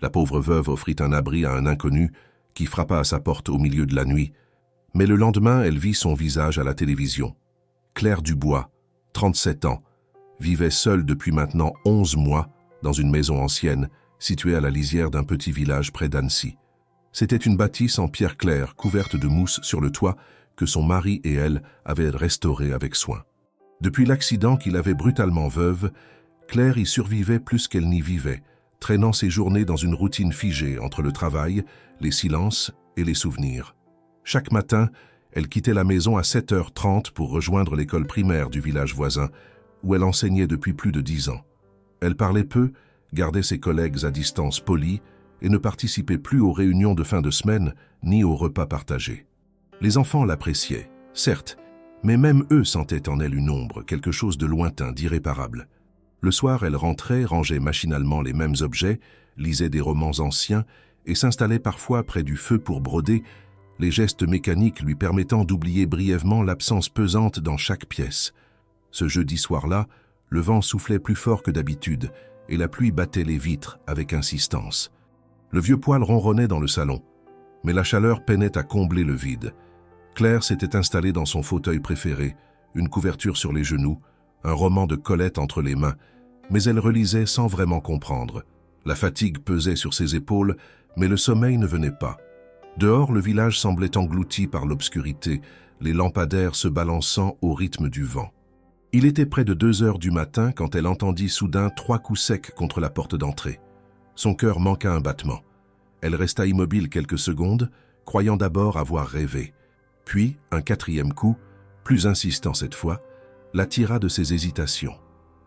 La pauvre veuve offrit un abri à un inconnu qui frappa à sa porte au milieu de la nuit. Mais le lendemain, elle vit son visage à la télévision. Claire Dubois, 37 ans, vivait seule depuis maintenant 11 mois dans une maison ancienne située à la lisière d'un petit village près d'Annecy. C'était une bâtisse en pierre claire couverte de mousse sur le toit que son mari et elle avaient restaurée avec soin. Depuis l'accident qui l'avait brutalement veuve, Claire y survivait plus qu'elle n'y vivait, traînant ses journées dans une routine figée entre le travail, les silences et les souvenirs. Chaque matin, elle quittait la maison à 7h30 pour rejoindre l'école primaire du village voisin, où elle enseignait depuis plus de 10 ans. Elle parlait peu, gardait ses collègues à distance polie et ne participait plus aux réunions de fin de semaine ni aux repas partagés. Les enfants l'appréciaient, certes, mais même eux sentaient en elle une ombre, quelque chose de lointain, d'irréparable. Le soir, elle rentrait, rangeait machinalement les mêmes objets, lisait des romans anciens et s'installait parfois près du feu pour broder, les gestes mécaniques lui permettant d'oublier brièvement l'absence pesante dans chaque pièce. Ce jeudi soir-là, le vent soufflait plus fort que d'habitude et la pluie battait les vitres avec insistance. Le vieux poêle ronronnait dans le salon, mais la chaleur peinait à combler le vide. Claire s'était installée dans son fauteuil préféré, une couverture sur les genoux, un roman de Colette entre les mains, mais elle relisait sans vraiment comprendre. La fatigue pesait sur ses épaules, mais le sommeil ne venait pas. Dehors, le village semblait englouti par l'obscurité, les lampadaires se balançant au rythme du vent. Il était près de 2h du matin quand elle entendit soudain 3 coups secs contre la porte d'entrée. Son cœur manqua un battement. Elle resta immobile quelques secondes, croyant d'abord avoir rêvé. Puis, un 4e coup, plus insistant cette fois, l'attira de ses hésitations.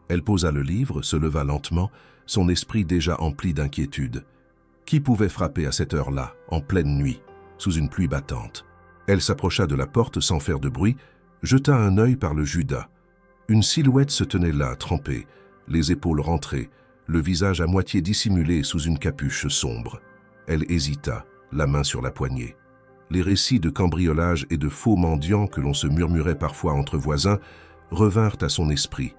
Elle posa le livre, se leva lentement, son esprit déjà empli d'inquiétude. Qui pouvait frapper à cette heure-là, en pleine nuit, sous une pluie battante? Elle s'approcha de la porte sans faire de bruit, jeta un œil par le judas. Une silhouette se tenait là, trempée, les épaules rentrées, le visage à moitié dissimulé sous une capuche sombre. Elle hésita, la main sur la poignée. Les récits de cambriolage et de faux mendiants que l'on se murmurait parfois entre voisins revinrent à son esprit.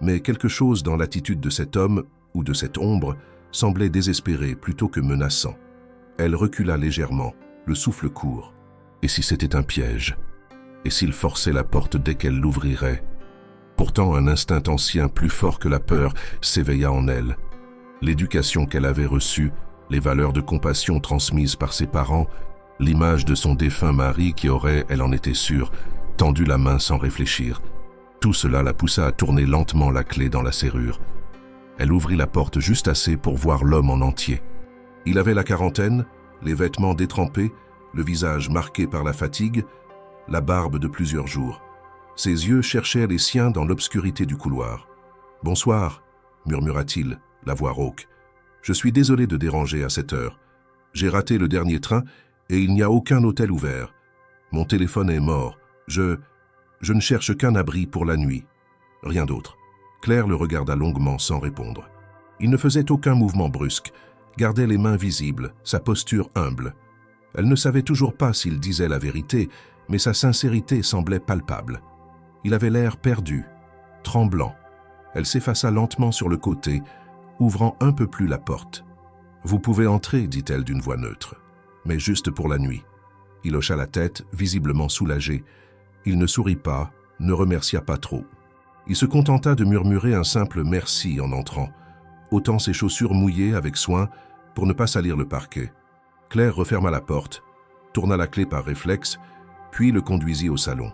Mais quelque chose dans l'attitude de cet homme, ou de cette ombre, semblait désespéré plutôt que menaçant. Elle recula légèrement, le souffle court. Et si c'était un piège? Et s'il forçait la porte dès qu'elle l'ouvrirait? Pourtant, un instinct ancien, plus fort que la peur, s'éveilla en elle. L'éducation qu'elle avait reçue, les valeurs de compassion transmises par ses parents, l'image de son défunt mari qui aurait, elle en était sûre, tendu la main sans réfléchir. Tout cela la poussa à tourner lentement la clé dans la serrure. Elle ouvrit la porte juste assez pour voir l'homme en entier. Il avait la quarantaine, les vêtements détrempés, le visage marqué par la fatigue, la barbe de plusieurs jours. Ses yeux cherchaient les siens dans l'obscurité du couloir. « Bonsoir », murmura-t-il, la voix rauque. « Je suis désolé de déranger à cette heure. J'ai raté le dernier train et il n'y a aucun hôtel ouvert. Mon téléphone est mort. Je ne cherche qu'un abri pour la nuit. Rien d'autre. » Claire le regarda longuement sans répondre. Il ne faisait aucun mouvement brusque, gardait les mains visibles, sa posture humble. Elle ne savait toujours pas s'il disait la vérité, mais sa sincérité semblait palpable. Il avait l'air perdu, tremblant. Elle s'effaça lentement sur le côté, ouvrant un peu plus la porte. « Vous pouvez entrer, dit-elle d'une voix neutre, mais juste pour la nuit. » Il hocha la tête, visiblement soulagé. Il ne sourit pas, ne remercia pas trop. Il se contenta de murmurer un simple merci en entrant, ôtant ses chaussures mouillées avec soin pour ne pas salir le parquet. Claire referma la porte, tourna la clé par réflexe, puis le conduisit au salon.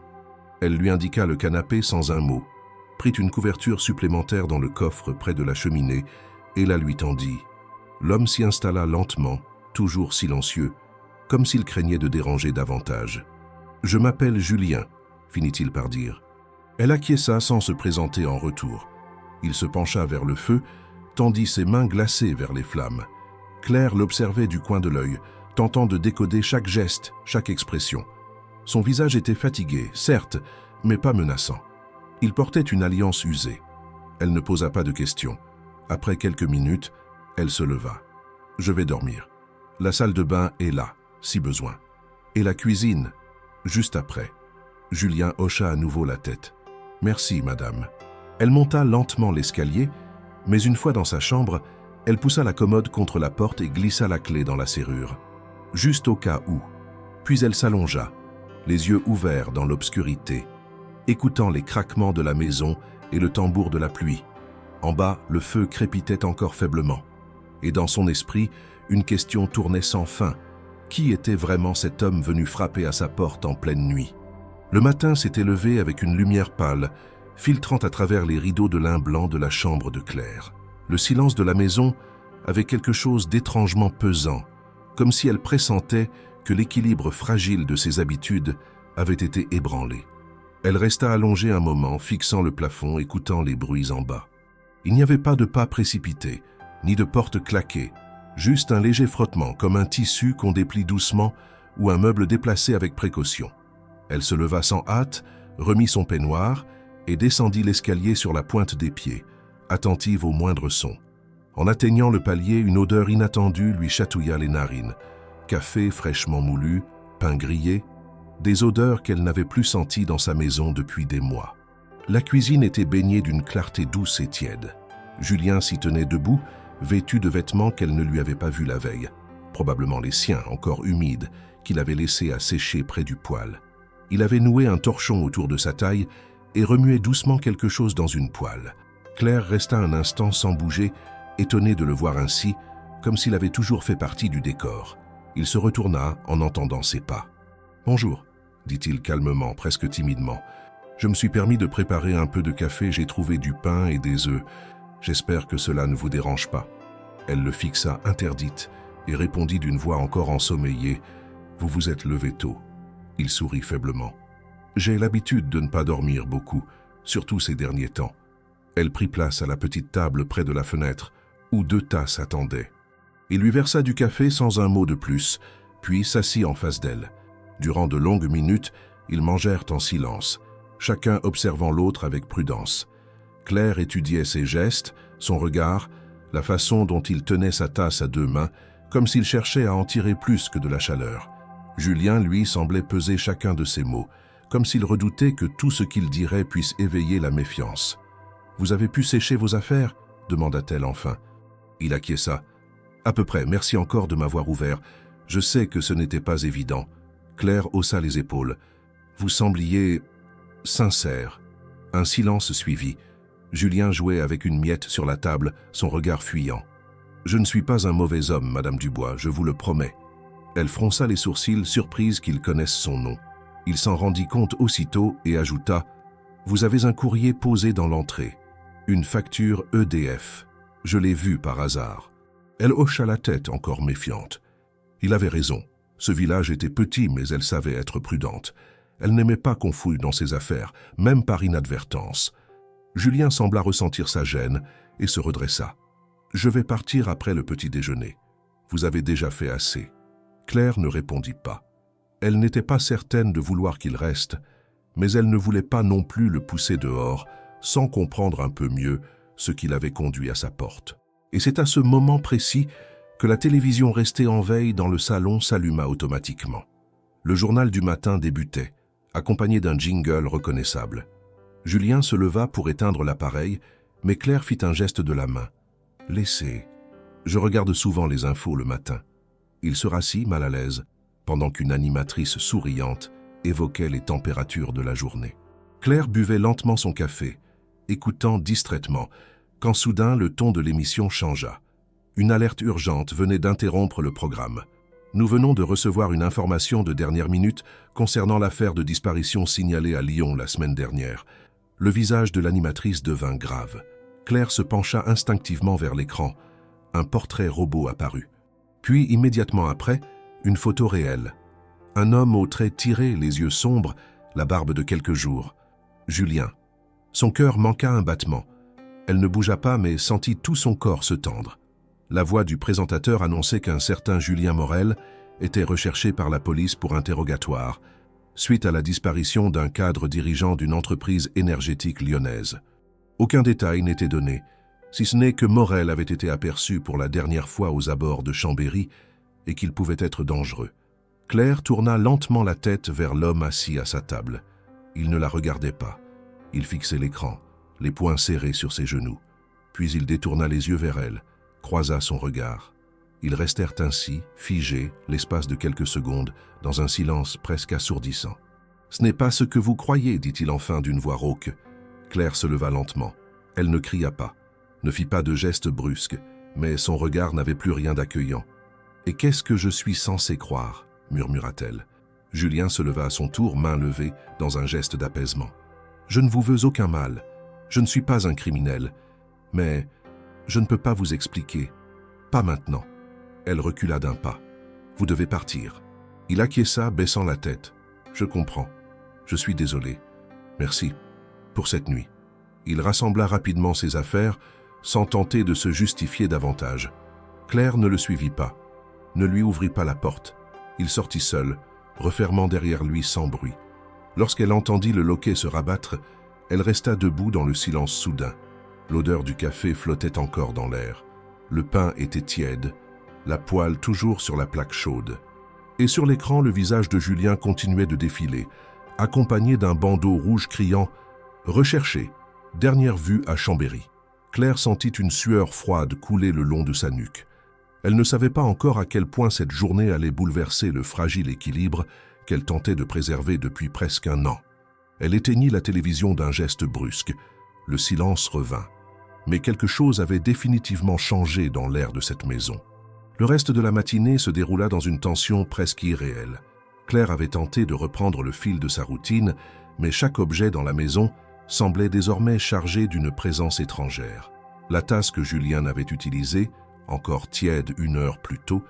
Elle lui indiqua le canapé sans un mot, prit une couverture supplémentaire dans le coffre près de la cheminée et la lui tendit. L'homme s'y installa lentement, toujours silencieux, comme s'il craignait de déranger davantage. « Je m'appelle Julien », finit-il par dire. Elle acquiesça sans se présenter en retour. Il se pencha vers le feu, tendit ses mains glacées vers les flammes. Claire l'observait du coin de l'œil, tentant de décoder chaque geste, chaque expression. Son visage était fatigué, certes, mais pas menaçant. Il portait une alliance usée. Elle ne posa pas de questions. Après quelques minutes, elle se leva. « Je vais dormir. La salle de bain est là, si besoin. Et la cuisine, juste après. » Julien hocha à nouveau la tête. « Merci, madame. » Elle monta lentement l'escalier, mais une fois dans sa chambre, Elle poussa la commode contre la porte et glissa la clé dans la serrure, juste au cas où. Puis elle s'allongea, les yeux ouverts dans l'obscurité, écoutant les craquements de la maison et le tambour de la pluie. En bas, le feu crépitait encore faiblement. Et dans son esprit, une question tournait sans fin. Qui était vraiment cet homme venu frapper à sa porte en pleine nuit? Le matin s'était levé avec une lumière pâle, filtrant à travers les rideaux de lin blanc de la chambre de Claire. Le silence de la maison avait quelque chose d'étrangement pesant, comme si elle pressentait que l'équilibre fragile de ses habitudes avait été ébranlé. Elle resta allongée un moment, fixant le plafond, écoutant les bruits en bas. Il n'y avait pas de pas précipités, ni de porte claquée, juste un léger frottement, comme un tissu qu'on déplie doucement ou un meuble déplacé avec précaution. Elle se leva sans hâte, remit son peignoir et descendit l'escalier sur la pointe des pieds, attentive au moindre son. En atteignant le palier, une odeur inattendue lui chatouilla les narines. Café fraîchement moulu, pain grillé, des odeurs qu'elle n'avait plus senties dans sa maison depuis des mois. La cuisine était baignée d'une clarté douce et tiède. Julien s'y tenait debout, vêtu de vêtements qu'elle ne lui avait pas vus la veille, probablement les siens, encore humides, qu'il avait laissés à sécher près du poêle. Il avait noué un torchon autour de sa taille et remuait doucement quelque chose dans une poêle. Claire resta un instant sans bouger, étonnée de le voir ainsi, comme s'il avait toujours fait partie du décor. Il se retourna en entendant ses pas. « Bonjour », dit-il calmement, presque timidement. « Je me suis permis de préparer un peu de café, j'ai trouvé du pain et des œufs. J'espère que cela ne vous dérange pas. » Elle le fixa interdite et répondit d'une voix encore ensommeillée. « Vous vous êtes levé tôt. » Il sourit faiblement. « J'ai l'habitude de ne pas dormir beaucoup, surtout ces derniers temps. » Elle prit place à la petite table près de la fenêtre, où 2 tasses attendaient. Il lui versa du café sans un mot de plus, puis s'assit en face d'elle. Durant de longues minutes, ils mangèrent en silence, chacun observant l'autre avec prudence. Claire étudiait ses gestes, son regard, la façon dont il tenait sa tasse à 2 mains, comme s'il cherchait à en tirer plus que de la chaleur. Julien, lui, semblait peser chacun de ses mots, comme s'il redoutait que tout ce qu'il dirait puisse éveiller la méfiance. « Vous avez pu sécher vos affaires ?» demanda-t-elle enfin. Il acquiesça. « À peu près, merci encore de m'avoir ouvert. Je sais que ce n'était pas évident. » Claire haussa les épaules. « Vous sembliez sincère. » Un silence suivit. Julien jouait avec une miette sur la table, son regard fuyant. « Je ne suis pas un mauvais homme, Madame Dubois, je vous le promets. » Elle fronça les sourcils, surprise qu'il connaisse son nom. Il s'en rendit compte aussitôt et ajouta « Vous avez un courrier posé dans l'entrée. Une facture EDF. Je l'ai vue par hasard. » Elle hocha la tête, encore méfiante. Il avait raison. Ce village était petit, mais elle savait être prudente. Elle n'aimait pas qu'on fouille dans ses affaires, même par inadvertance. Julien sembla ressentir sa gêne et se redressa. « Je vais partir après le petit déjeuner. Vous avez déjà fait assez. » Claire ne répondit pas. Elle n'était pas certaine de vouloir qu'il reste, mais elle ne voulait pas non plus le pousser dehors, sans comprendre un peu mieux ce qui l'avait conduit à sa porte. Et c'est à ce moment précis que la télévision restée en veille dans le salon s'alluma automatiquement. Le journal du matin débutait, accompagné d'un jingle reconnaissable. Julien se leva pour éteindre l'appareil, mais Claire fit un geste de la main. « Laissez. Je regarde souvent les infos le matin. » Il se rassit, mal à l'aise, pendant qu'une animatrice souriante évoquait les températures de la journée. Claire buvait lentement son café, écoutant distraitement, quand soudain le ton de l'émission changea. Une alerte urgente venait d'interrompre le programme. Nous venons de recevoir une information de dernière minute concernant l'affaire de disparition signalée à Lyon la semaine dernière. Le visage de l'animatrice devint grave. Claire se pencha instinctivement vers l'écran. Un portrait robot apparut. Puis, immédiatement après, une photo réelle. Un homme aux traits tirés, les yeux sombres, la barbe de quelques jours. Julien. Son cœur manqua un battement. Elle ne bougea pas, mais sentit tout son corps se tendre. La voix du présentateur annonçait qu'un certain Julien Morel était recherché par la police pour interrogatoire, suite à la disparition d'un cadre dirigeant d'une entreprise énergétique lyonnaise. Aucun détail n'était donné, si ce n'est que Morel avait été aperçu pour la dernière fois aux abords de Chambéry et qu'il pouvait être dangereux. Claire tourna lentement la tête vers l'homme assis à sa table. Il ne la regardait pas. Il fixait l'écran, les poings serrés sur ses genoux. Puis il détourna les yeux vers elle, croisa son regard. Ils restèrent ainsi, figés, l'espace de quelques secondes, dans un silence presque assourdissant. « Ce n'est pas ce que vous croyez, dit-il enfin d'une voix rauque. » Claire se leva lentement. Elle ne cria pas, ne fit pas de geste brusque, mais son regard n'avait plus rien d'accueillant. « Et qu'est-ce que je suis censée croire ?» murmura-t-elle. Julien se leva à son tour, main levée, dans un geste d'apaisement. « Je ne vous veux aucun mal. Je ne suis pas un criminel. Mais je ne peux pas vous expliquer. Pas maintenant. » Elle recula d'un pas. « Vous devez partir. » Il acquiesça, baissant la tête. « Je comprends. Je suis désolé. Merci pour cette nuit. » Il rassembla rapidement ses affaires, sans tenter de se justifier davantage. Claire ne le suivit pas, ne lui ouvrit pas la porte. Il sortit seul, refermant derrière lui sans bruit. Lorsqu'elle entendit le loquet se rabattre, elle resta debout dans le silence soudain. L'odeur du café flottait encore dans l'air. Le pain était tiède, la poêle toujours sur la plaque chaude. Et sur l'écran, le visage de Julien continuait de défiler, accompagné d'un bandeau rouge criant « Recherché, dernière vue à Chambéry ». Claire sentit une sueur froide couler le long de sa nuque. Elle ne savait pas encore à quel point cette journée allait bouleverser le fragile équilibre qu'elle tentait de préserver depuis presque un an. Elle éteignit la télévision d'un geste brusque. Le silence revint. Mais quelque chose avait définitivement changé dans l'air de cette maison. Le reste de la matinée se déroula dans une tension presque irréelle. Claire avait tenté de reprendre le fil de sa routine, mais chaque objet dans la maison semblait désormais chargé d'une présence étrangère. La tasse que Julien avait utilisée, encore tiède 1 heure plus tôt,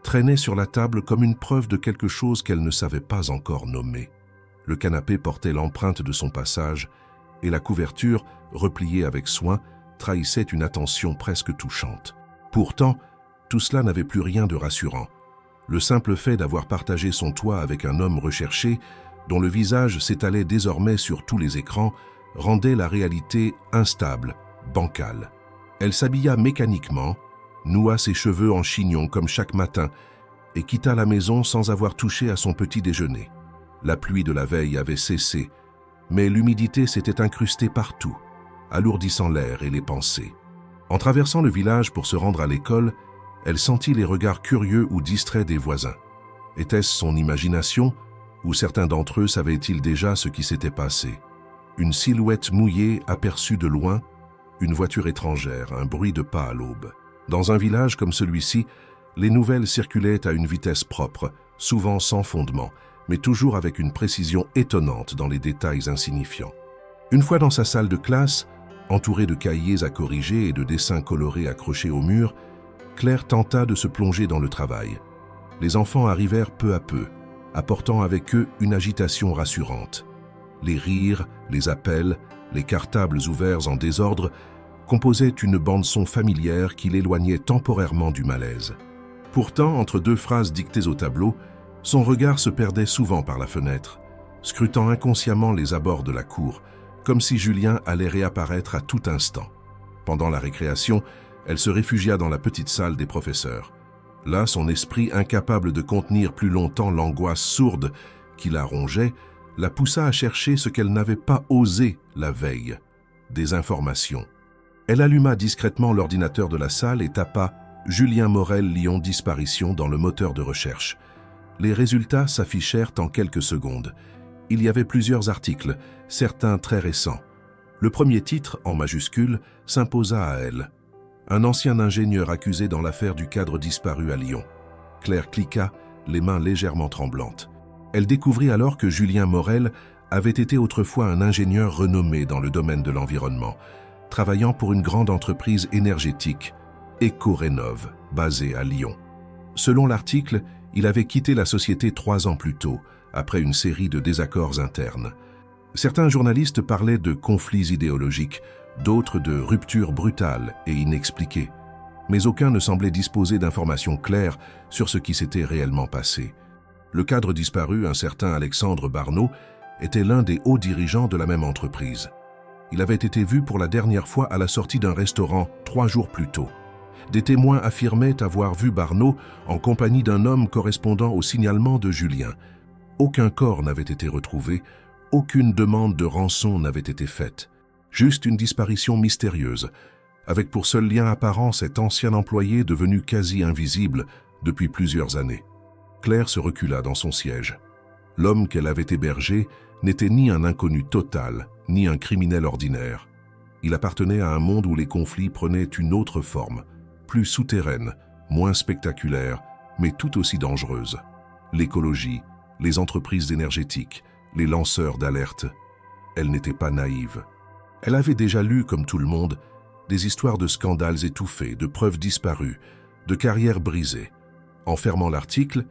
traînait sur la table comme une preuve de quelque chose qu'elle ne savait pas encore nommer. Le canapé portait l'empreinte de son passage et la couverture, repliée avec soin, trahissait une attention presque touchante. Pourtant, tout cela n'avait plus rien de rassurant. Le simple fait d'avoir partagé son toit avec un homme recherché, dont le visage s'étalait désormais sur tous les écrans, rendait la réalité instable, bancale. Elle s'habilla mécaniquement, noua ses cheveux en chignon comme chaque matin et quitta la maison sans avoir touché à son petit déjeuner. La pluie de la veille avait cessé, mais l'humidité s'était incrustée partout, alourdissant l'air et les pensées. En traversant le village pour se rendre à l'école, elle sentit les regards curieux ou distraits des voisins. Était-ce son imagination, ou certains d'entre eux savaient-ils déjà ce qui s'était passé? Une silhouette mouillée aperçue de loin, une voiture étrangère, un bruit de pas à l'aube. Dans un village comme celui-ci, les nouvelles circulaient à une vitesse propre, souvent sans fondement, mais toujours avec une précision étonnante dans les détails insignifiants. Une fois dans sa salle de classe, entourée de cahiers à corriger et de dessins colorés accrochés au mur, Claire tenta de se plonger dans le travail. Les enfants arrivèrent peu à peu, apportant avec eux une agitation rassurante. Les rires, les appels, les cartables ouverts en désordre composaient une bande-son familière qui l'éloignait temporairement du malaise. Pourtant, entre 2 phrases dictées au tableau, son regard se perdait souvent par la fenêtre, scrutant inconsciemment les abords de la cour, comme si Julien allait réapparaître à tout instant. Pendant la récréation, elle se réfugia dans la petite salle des professeurs. Là, son esprit, incapable de contenir plus longtemps l'angoisse sourde qui la rongeait, la poussa à chercher ce qu'elle n'avait pas osé la veille, des informations. Elle alluma discrètement l'ordinateur de la salle et tapa « Julien Morel Lyon disparition » dans le moteur de recherche. Les résultats s'affichèrent en quelques secondes. Il y avait plusieurs articles, certains très récents. Le premier titre, en majuscule, s'imposa à elle. Un ancien ingénieur accusé dans l'affaire du cadre disparu à Lyon. Claire cliqua, les mains légèrement tremblantes. Elle découvrit alors que Julien Morel avait été autrefois un ingénieur renommé dans le domaine de l'environnement, travaillant pour une grande entreprise énergétique, Ecorénov, basée à Lyon. Selon l'article, il avait quitté la société 3 ans plus tôt, après une série de désaccords internes. Certains journalistes parlaient de conflits idéologiques, d'autres de ruptures brutales et inexpliquées. Mais aucun ne semblait disposer d'informations claires sur ce qui s'était réellement passé. Le cadre disparu, un certain Alexandre Barneau, était l'un des hauts dirigeants de la même entreprise. Il avait été vu pour la dernière fois à la sortie d'un restaurant 3 jours plus tôt. Des témoins affirmaient avoir vu Barneau en compagnie d'un homme correspondant au signalement de Julien. Aucun corps n'avait été retrouvé, aucune demande de rançon n'avait été faite. Juste une disparition mystérieuse, avec pour seul lien apparent cet ancien employé devenu quasi invisible depuis plusieurs années. Claire se recula dans son siège. L'homme qu'elle avait hébergé n'était ni un inconnu total, ni un criminel ordinaire. Il appartenait à un monde où les conflits prenaient une autre forme, plus souterraine, moins spectaculaire, mais tout aussi dangereuse. L'écologie, les entreprises énergétiques, les lanceurs d'alerte. Elle n'était pas naïve. Elle avait déjà lu, comme tout le monde, des histoires de scandales étouffés, de preuves disparues, de carrières brisées. En fermant l'article,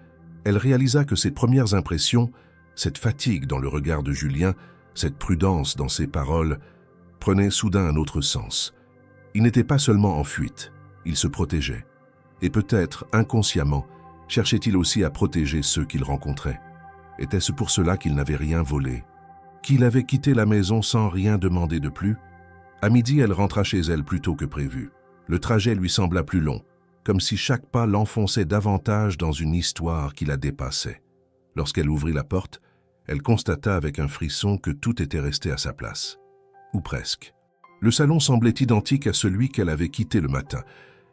elle réalisa que ses premières impressions, cette fatigue dans le regard de Julien, cette prudence dans ses paroles, prenaient soudain un autre sens. Il n'était pas seulement en fuite, il se protégeait. Et peut-être, inconsciemment, cherchait-il aussi à protéger ceux qu'il rencontrait. Était-ce pour cela qu'il n'avait rien volé? Qu'il avait quitté la maison sans rien demander de plus? À midi, elle rentra chez elle plus tôt que prévu. Le trajet lui sembla plus long, comme si chaque pas l'enfonçait davantage dans une histoire qui la dépassait. Lorsqu'elle ouvrit la porte, elle constata avec un frisson que tout était resté à sa place. Ou presque. Le salon semblait identique à celui qu'elle avait quitté le matin,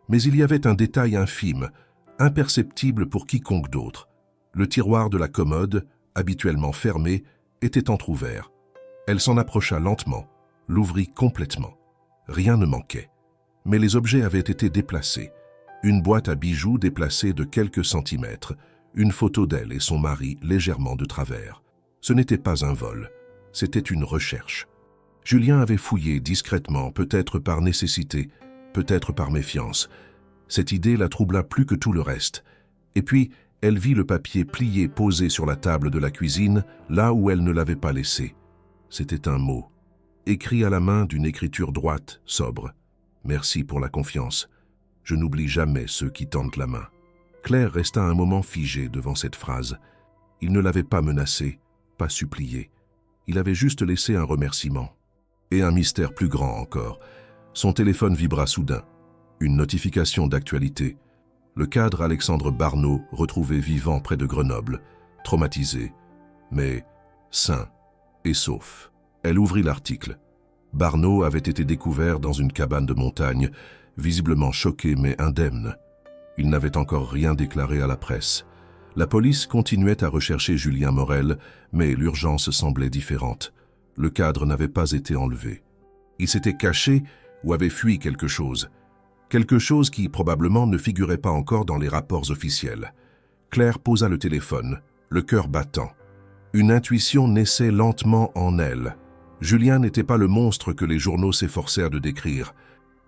mais il y avait un détail infime, imperceptible pour quiconque d'autre. Le tiroir de la commode, habituellement fermé, était entrouvert. Elle s'en approcha lentement, l'ouvrit complètement. Rien ne manquait. Mais les objets avaient été déplacés. Une boîte à bijoux déplacée de quelques centimètres, une photo d'elle et son mari légèrement de travers. Ce n'était pas un vol, c'était une recherche. Julien avait fouillé discrètement, peut-être par nécessité, peut-être par méfiance. Cette idée la troubla plus que tout le reste. Et puis, elle vit le papier plié posé sur la table de la cuisine, là où elle ne l'avait pas laissé. C'était un mot, écrit à la main d'une écriture droite, sobre. « Merci pour la confiance. Je n'oublie jamais ceux qui tendent la main. » Claire resta un moment figée devant cette phrase. Il ne l'avait pas menacée, pas suppliée. Il avait juste laissé un remerciement. Et un mystère plus grand encore. Son téléphone vibra soudain. Une notification d'actualité. Le cadre Alexandre Barneau, retrouvé vivant près de Grenoble, traumatisé, mais sain et sauf. Elle ouvrit l'article. Barneau avait été découvert dans une cabane de montagne, visiblement choqué mais indemne. Il n'avait encore rien déclaré à la presse. La police continuait à rechercher Julien Morel, mais l'urgence semblait différente. Le cadre n'avait pas été enlevé. Il s'était caché ou avait fui quelque chose. Quelque chose qui, probablement, ne figurait pas encore dans les rapports officiels. Claire posa le téléphone, le cœur battant. Une intuition naissait lentement en elle. Julien n'était pas le monstre que les journaux s'efforcèrent de décrire.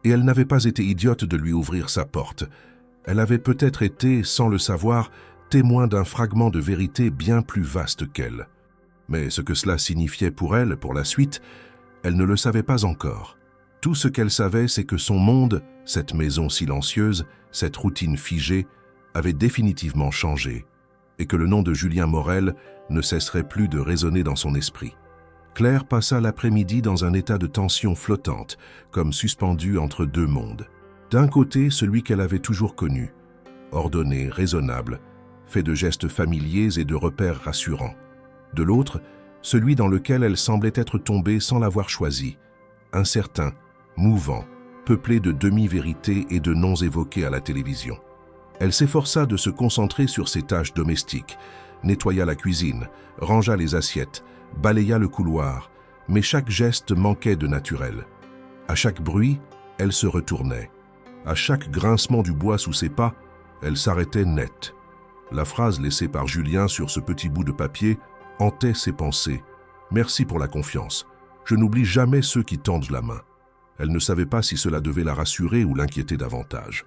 Et elle n'avait pas été idiote de lui ouvrir sa porte. Elle avait peut-être été, sans le savoir, témoin d'un fragment de vérité bien plus vaste qu'elle. Mais ce que cela signifiait pour elle, pour la suite, elle ne le savait pas encore. Tout ce qu'elle savait, c'est que son monde, cette maison silencieuse, cette routine figée, avait définitivement changé, et que le nom de Julien Morel ne cesserait plus de résonner dans son esprit. Claire passa l'après-midi dans un état de tension flottante, comme suspendue entre deux mondes. D'un côté, celui qu'elle avait toujours connu, ordonné, raisonnable, fait de gestes familiers et de repères rassurants. De l'autre, celui dans lequel elle semblait être tombée sans l'avoir choisi, incertain, mouvant, peuplé de demi-vérités et de noms évoqués à la télévision. Elle s'efforça de se concentrer sur ses tâches domestiques, nettoya la cuisine, rangea les assiettes, balaya le couloir, mais chaque geste manquait de naturel. À chaque bruit, elle se retournait. À chaque grincement du bois sous ses pas, elle s'arrêtait net. La phrase laissée par Julien sur ce petit bout de papier hantait ses pensées. « Merci pour la confiance. Je n'oublie jamais ceux qui tendent la main. » Elle ne savait pas si cela devait la rassurer ou l'inquiéter davantage.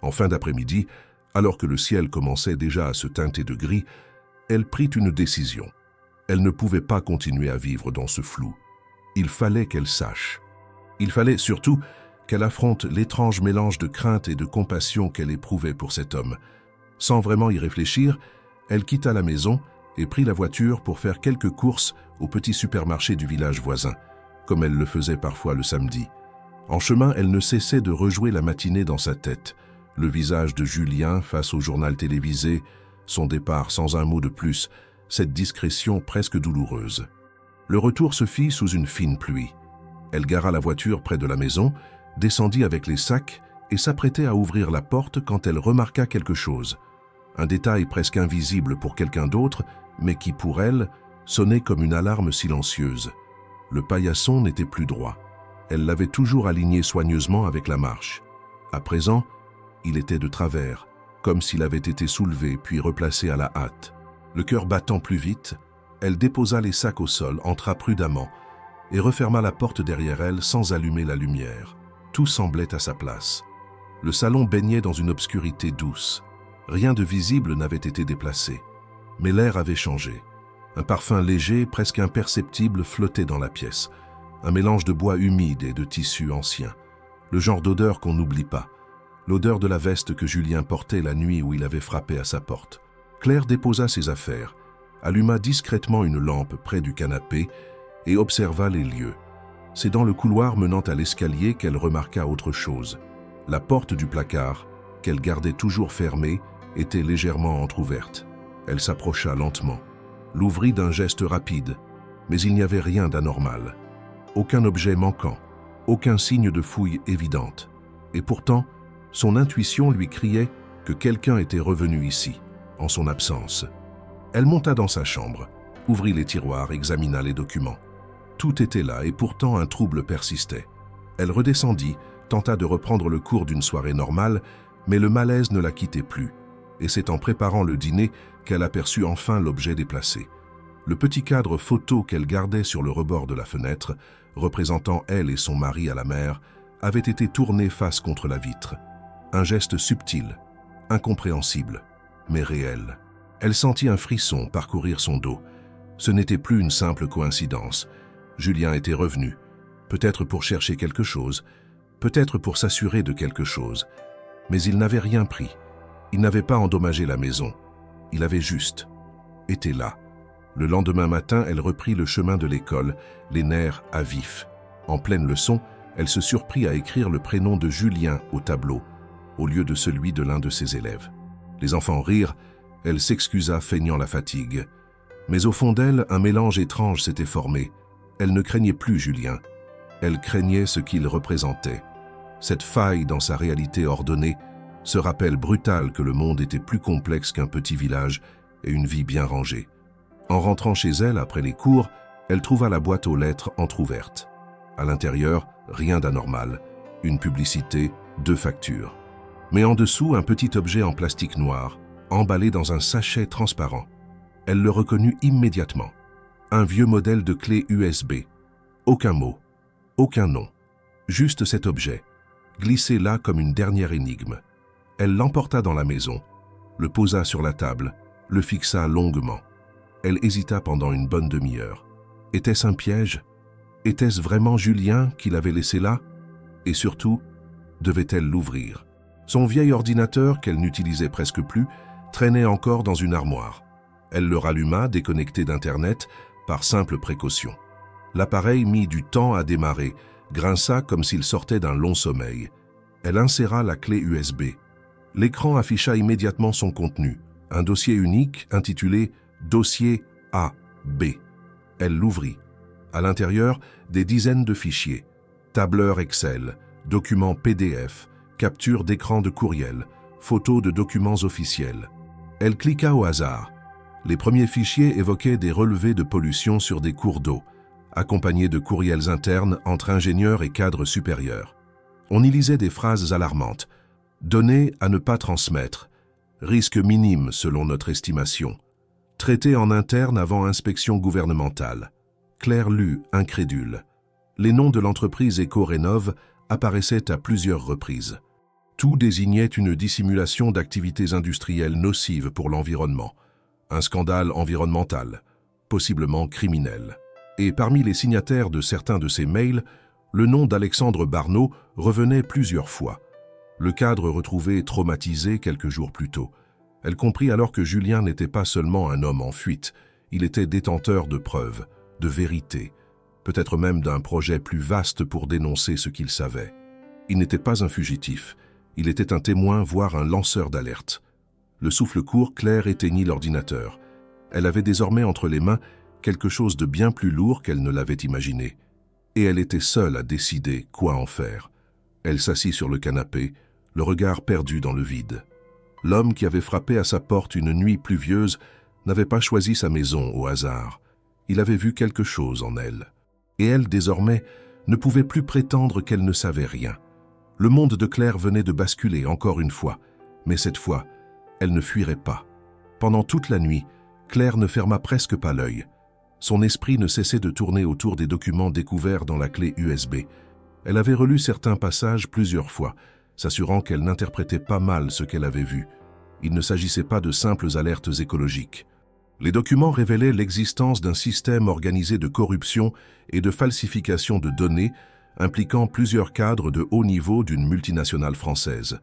En fin d'après-midi, alors que le ciel commençait déjà à se teinter de gris, elle prit une décision. Elle ne pouvait pas continuer à vivre dans ce flou. Il fallait qu'elle sache. Il fallait surtout qu'elle affronte l'étrange mélange de crainte et de compassion qu'elle éprouvait pour cet homme. Sans vraiment y réfléchir, elle quitta la maison et prit la voiture pour faire quelques courses au petit supermarché du village voisin, comme elle le faisait parfois le samedi. En chemin, elle ne cessait de rejouer la matinée dans sa tête. Le visage de Julien face au journal télévisé, son départ sans un mot de plus, cette discrétion presque douloureuse. Le retour se fit sous une fine pluie. Elle gara la voiture près de la maison, descendit avec les sacs et s'apprêtait à ouvrir la porte quand elle remarqua quelque chose. Un détail presque invisible pour quelqu'un d'autre, mais qui, pour elle, sonnait comme une alarme silencieuse. Le paillasson n'était plus droit. Elle l'avait toujours aligné soigneusement avec la marche. À présent, il était de travers, comme s'il avait été soulevé puis replacé à la hâte. Le cœur battant plus vite, elle déposa les sacs au sol, entra prudemment et referma la porte derrière elle sans allumer la lumière. Tout semblait à sa place. Le salon baignait dans une obscurité douce. Rien de visible n'avait été déplacé. Mais l'air avait changé. Un parfum léger, presque imperceptible, flottait dans la pièce. Un mélange de bois humide et de tissus anciens. Le genre d'odeur qu'on n'oublie pas. L'odeur de la veste que Julien portait la nuit où il avait frappé à sa porte. Claire déposa ses affaires, alluma discrètement une lampe près du canapé et observa les lieux. C'est dans le couloir menant à l'escalier qu'elle remarqua autre chose. La porte du placard, qu'elle gardait toujours fermée, était légèrement entr'ouverte. Elle s'approcha lentement, l'ouvrit d'un geste rapide, mais il n'y avait rien d'anormal. Aucun objet manquant, aucun signe de fouille évidente. Et pourtant, son intuition lui criait que quelqu'un était revenu ici, en son absence. Elle monta dans sa chambre, ouvrit les tiroirs, examina les documents. Tout était là et pourtant un trouble persistait. Elle redescendit, tenta de reprendre le cours d'une soirée normale, mais le malaise ne la quittait plus. Et c'est en préparant le dîner qu'elle aperçut enfin l'objet déplacé. Le petit cadre photo qu'elle gardait sur le rebord de la fenêtre, représentant elle et son mari à la mer, avait été tourné face contre la vitre. Un geste subtil, incompréhensible, mais réel. Elle sentit un frisson parcourir son dos. Ce n'était plus une simple coïncidence. Julien était revenu, peut-être pour chercher quelque chose, peut-être pour s'assurer de quelque chose. Mais il n'avait rien pris. Il n'avait pas endommagé la maison. Il avait juste été là. Le lendemain matin, elle reprit le chemin de l'école, les nerfs à vif. En pleine leçon, elle se surprit à écrire le prénom de Julien au tableau, au lieu de celui de l'un de ses élèves. Les enfants rirent, elle s'excusa feignant la fatigue. Mais au fond d'elle, un mélange étrange s'était formé. Elle ne craignait plus Julien. Elle craignait ce qu'il représentait. Cette faille dans sa réalité ordonnée, ce rappel brutal que le monde était plus complexe qu'un petit village et une vie bien rangée. En rentrant chez elle après les cours, elle trouva la boîte aux lettres entr'ouverte. À l'intérieur, rien d'anormal. Une publicité, 2 factures. Mais en dessous, un petit objet en plastique noir, emballé dans un sachet transparent. Elle le reconnut immédiatement. Un vieux modèle de clé USB. Aucun mot, aucun nom. Juste cet objet, glissé là comme une dernière énigme. Elle l'emporta dans la maison, le posa sur la table, le fixa longuement. Elle hésita pendant une bonne demi-heure. Était-ce un piège? Était-ce vraiment Julien qui l'avait laissé là? Et surtout, devait-elle l'ouvrir? Son vieil ordinateur, qu'elle n'utilisait presque plus, traînait encore dans une armoire. Elle le ralluma, déconnecté d'Internet, par simple précaution. L'appareil mit du temps à démarrer, grinça comme s'il sortait d'un long sommeil. Elle inséra la clé USB. L'écran afficha immédiatement son contenu, un dossier unique intitulé « Dossier A-B ». Elle l'ouvrit. À l'intérieur, des dizaines de fichiers, tableurs Excel, documents PDF, captures d'écran de courriel, photos de documents officiels. Elle cliqua au hasard. Les premiers fichiers évoquaient des relevés de pollution sur des cours d'eau, accompagnés de courriels internes entre ingénieurs et cadres supérieurs. On y lisait des phrases alarmantes. « Données à ne pas transmettre. Risque minime selon notre estimation. Traité en interne avant inspection gouvernementale. » Claire lut, incrédule. Les noms de l'entreprise Eco-Rénov apparaissaient à plusieurs reprises. Tout désignait une dissimulation d'activités industrielles nocives pour l'environnement. Un scandale environnemental, possiblement criminel. Et parmi les signataires de certains de ces mails, le nom d'Alexandre Barneau revenait plusieurs fois. Le cadre retrouvé traumatisé quelques jours plus tôt. Elle comprit alors que Julien n'était pas seulement un homme en fuite, il était détenteur de preuves, de vérité, peut-être même d'un projet plus vaste pour dénoncer ce qu'il savait. Il n'était pas un fugitif, il était un témoin, voire un lanceur d'alerte. Le souffle court, Claire éteignit l'ordinateur. Elle avait désormais entre les mains quelque chose de bien plus lourd qu'elle ne l'avait imaginé. Et elle était seule à décider quoi en faire. Elle s'assit sur le canapé, le regard perdu dans le vide. L'homme qui avait frappé à sa porte une nuit pluvieuse n'avait pas choisi sa maison au hasard. Il avait vu quelque chose en elle. Et elle, désormais, ne pouvait plus prétendre qu'elle ne savait rien. Le monde de Claire venait de basculer encore une fois, mais cette fois, elle ne fuirait pas. Pendant toute la nuit, Claire ne ferma presque pas l'œil. Son esprit ne cessait de tourner autour des documents découverts dans la clé USB. Elle avait relu certains passages plusieurs fois, s'assurant qu'elle n'interprétait pas mal ce qu'elle avait vu. Il ne s'agissait pas de simples alertes écologiques. Les documents révélaient l'existence d'un système organisé de corruption et de falsification de données impliquant plusieurs cadres de haut niveau d'une multinationale française.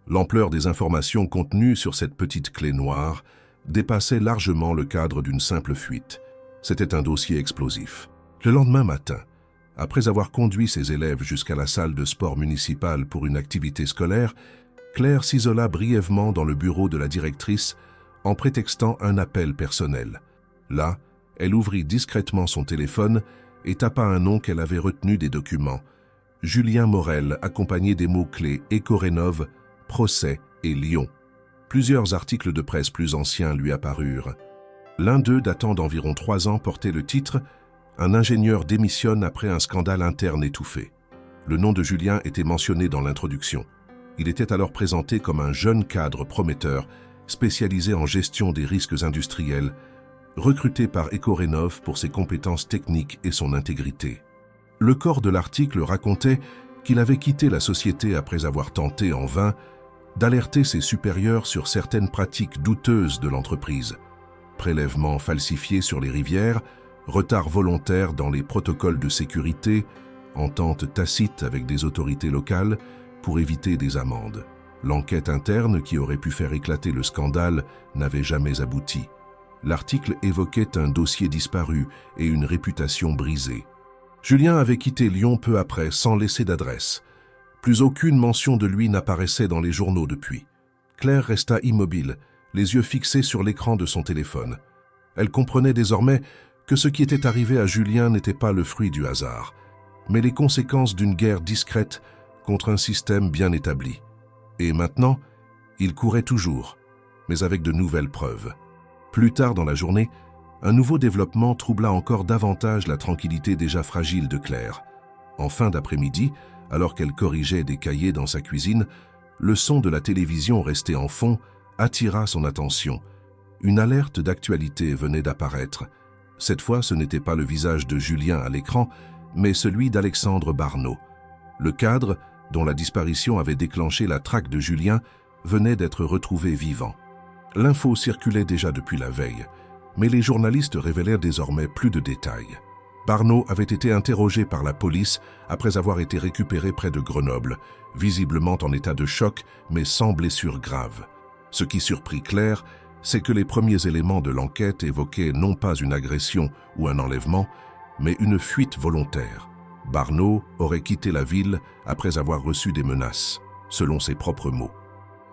L'ampleur des informations contenues sur cette petite clé noire dépassait largement le cadre d'une simple fuite. C'était un dossier explosif. Le lendemain matin, après avoir conduit ses élèves jusqu'à la salle de sport municipale pour une activité scolaire, Claire s'isola brièvement dans le bureau de la directrice en prétextant un appel personnel. Là, elle ouvrit discrètement son téléphone et tapa un nom qu'elle avait retenu des documents. Julien Morel, accompagné des mots-clés Écorénov, procès et Lyon. Plusieurs articles de presse plus anciens lui apparurent. L'un d'eux, datant d'environ 3 ans, portait le titre « Un ingénieur démissionne après un scandale interne étouffé ». Le nom de Julien était mentionné dans l'introduction. Il était alors présenté comme un jeune cadre prometteur, spécialisé en gestion des risques industriels, recruté par Écorénov pour ses compétences techniques et son intégrité. Le corps de l'article racontait qu'il avait quitté la société après avoir tenté en vain d'alerter ses supérieurs sur certaines pratiques douteuses de l'entreprise. Prélèvements falsifiés sur les rivières, retard volontaire dans les protocoles de sécurité, entente tacite avec des autorités locales pour éviter des amendes. L'enquête interne qui aurait pu faire éclater le scandale n'avait jamais abouti. L'article évoquait un dossier disparu et une réputation brisée. Julien avait quitté Lyon peu après, sans laisser d'adresse. Plus aucune mention de lui n'apparaissait dans les journaux depuis. Claire resta immobile, les yeux fixés sur l'écran de son téléphone. Elle comprenait désormais que ce qui était arrivé à Julien n'était pas le fruit du hasard, mais les conséquences d'une guerre discrète contre un système bien établi. Et maintenant, il courait toujours, mais avec de nouvelles preuves. Plus tard dans la journée, un nouveau développement troubla encore davantage la tranquillité déjà fragile de Claire. En fin d'après-midi, alors qu'elle corrigeait des cahiers dans sa cuisine, le son de la télévision resté en fond attira son attention. Une alerte d'actualité venait d'apparaître. Cette fois, ce n'était pas le visage de Julien à l'écran, mais celui d'Alexandre Barneau. Le cadre, dont la disparition avait déclenché la traque de Julien, venait d'être retrouvé vivant. L'info circulait déjà depuis la veille, mais les journalistes révélèrent désormais plus de détails. Barneau avait été interrogé par la police après avoir été récupéré près de Grenoble, visiblement en état de choc, mais sans blessure grave. Ce qui surprit Claire, c'est que les premiers éléments de l'enquête évoquaient non pas une agression ou un enlèvement, mais une fuite volontaire. Barneau aurait quitté la ville après avoir reçu des menaces, selon ses propres mots.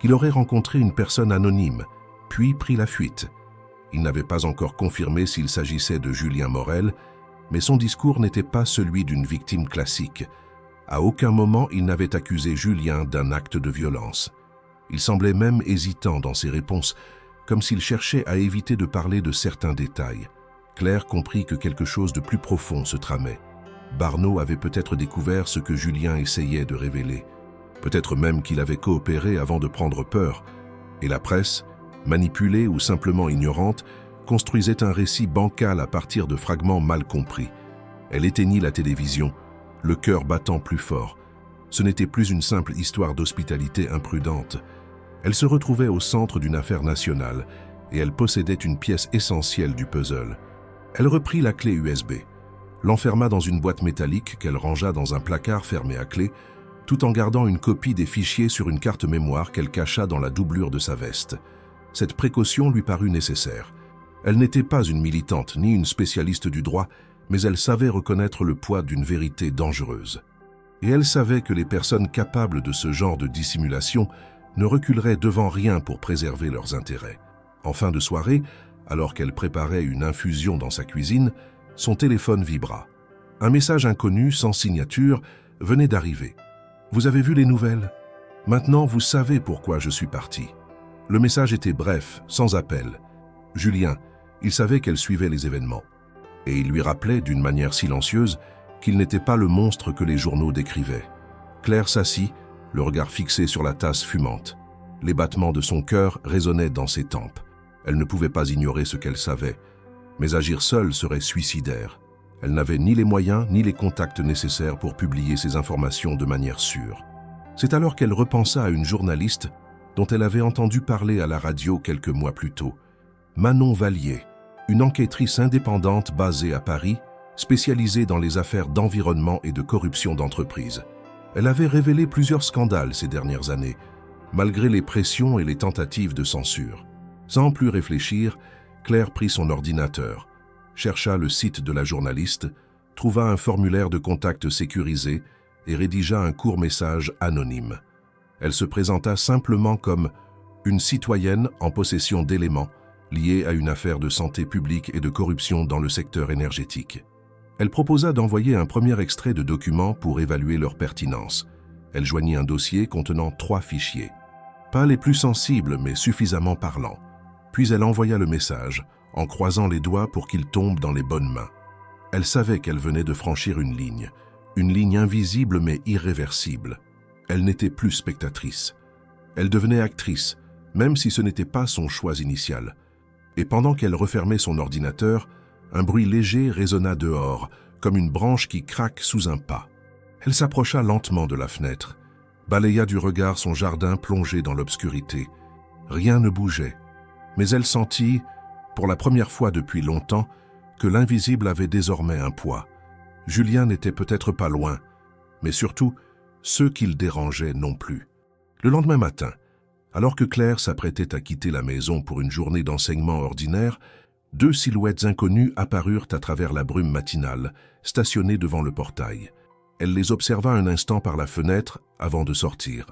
Il aurait rencontré une personne anonyme, puis pris la fuite. Il n'avait pas encore confirmé s'il s'agissait de Julien Morel, mais son discours n'était pas celui d'une victime classique. À aucun moment il n'avait accusé Julien d'un acte de violence. Il semblait même hésitant dans ses réponses, comme s'il cherchait à éviter de parler de certains détails. Claire comprit que quelque chose de plus profond se tramait. Barneau avait peut-être découvert ce que Julien essayait de révéler. Peut-être même qu'il avait coopéré avant de prendre peur. Et la presse, manipulée ou simplement ignorante, construisait un récit bancal à partir de fragments mal compris. Elle éteignit la télévision, le cœur battant plus fort. Ce n'était plus une simple histoire d'hospitalité imprudente. Elle se retrouvait au centre d'une affaire nationale et elle possédait une pièce essentielle du puzzle. Elle reprit la clé USB, l'enferma dans une boîte métallique qu'elle rangea dans un placard fermé à clé, tout en gardant une copie des fichiers sur une carte mémoire qu'elle cacha dans la doublure de sa veste. Cette précaution lui parut nécessaire. Elle n'était pas une militante ni une spécialiste du droit, mais elle savait reconnaître le poids d'une vérité dangereuse. Et elle savait que les personnes capables de ce genre de dissimulation ne reculeraient devant rien pour préserver leurs intérêts. En fin de soirée, alors qu'elle préparait une infusion dans sa cuisine, son téléphone vibra. Un message inconnu, sans signature, venait d'arriver. Vous avez vu les nouvelles? Maintenant, vous savez pourquoi je suis parti. » Le message était bref, sans appel. Julien, il savait qu'elle suivait les événements. Et il lui rappelait, d'une manière silencieuse, qu'il n'était pas le monstre que les journaux décrivaient. Claire s'assit, le regard fixé sur la tasse fumante. Les battements de son cœur résonnaient dans ses tempes. Elle ne pouvait pas ignorer ce qu'elle savait. Mais agir seule serait suicidaire. Elle n'avait ni les moyens ni les contacts nécessaires pour publier ces informations de manière sûre. C'est alors qu'elle repensa à une journaliste dont elle avait entendu parler à la radio quelques mois plus tôt. Manon Vallier, une enquêtrice indépendante basée à Paris, spécialisée dans les affaires d'environnement et de corruption d'entreprise. Elle avait révélé plusieurs scandales ces dernières années, malgré les pressions et les tentatives de censure. Sans plus réfléchir, Claire prit son ordinateur, chercha le site de la journaliste, trouva un formulaire de contact sécurisé et rédigea un court message anonyme. Elle se présenta simplement comme une citoyenne en possession d'éléments liés à une affaire de santé publique et de corruption dans le secteur énergétique. Elle proposa d'envoyer un premier extrait de documents pour évaluer leur pertinence. Elle joignit un dossier contenant 3 fichiers. Pas les plus sensibles, mais suffisamment parlants. Puis elle envoya le message, en croisant les doigts pour qu'il tombe dans les bonnes mains. Elle savait qu'elle venait de franchir une ligne invisible mais irréversible. Elle n'était plus spectatrice. Elle devenait actrice, même si ce n'était pas son choix initial. Et pendant qu'elle refermait son ordinateur, un bruit léger résonna dehors, comme une branche qui craque sous un pas. Elle s'approcha lentement de la fenêtre, balaya du regard son jardin plongé dans l'obscurité. Rien ne bougeait, mais elle sentit, pour la première fois depuis longtemps, que l'invisible avait désormais un poids. Julien n'était peut-être pas loin, mais surtout, ceux qu'il dérangeait non plus. Le lendemain matin, alors que Claire s'apprêtait à quitter la maison pour une journée d'enseignement ordinaire, 2 silhouettes inconnues apparurent à travers la brume matinale, stationnées devant le portail. Elle les observa un instant par la fenêtre avant de sortir.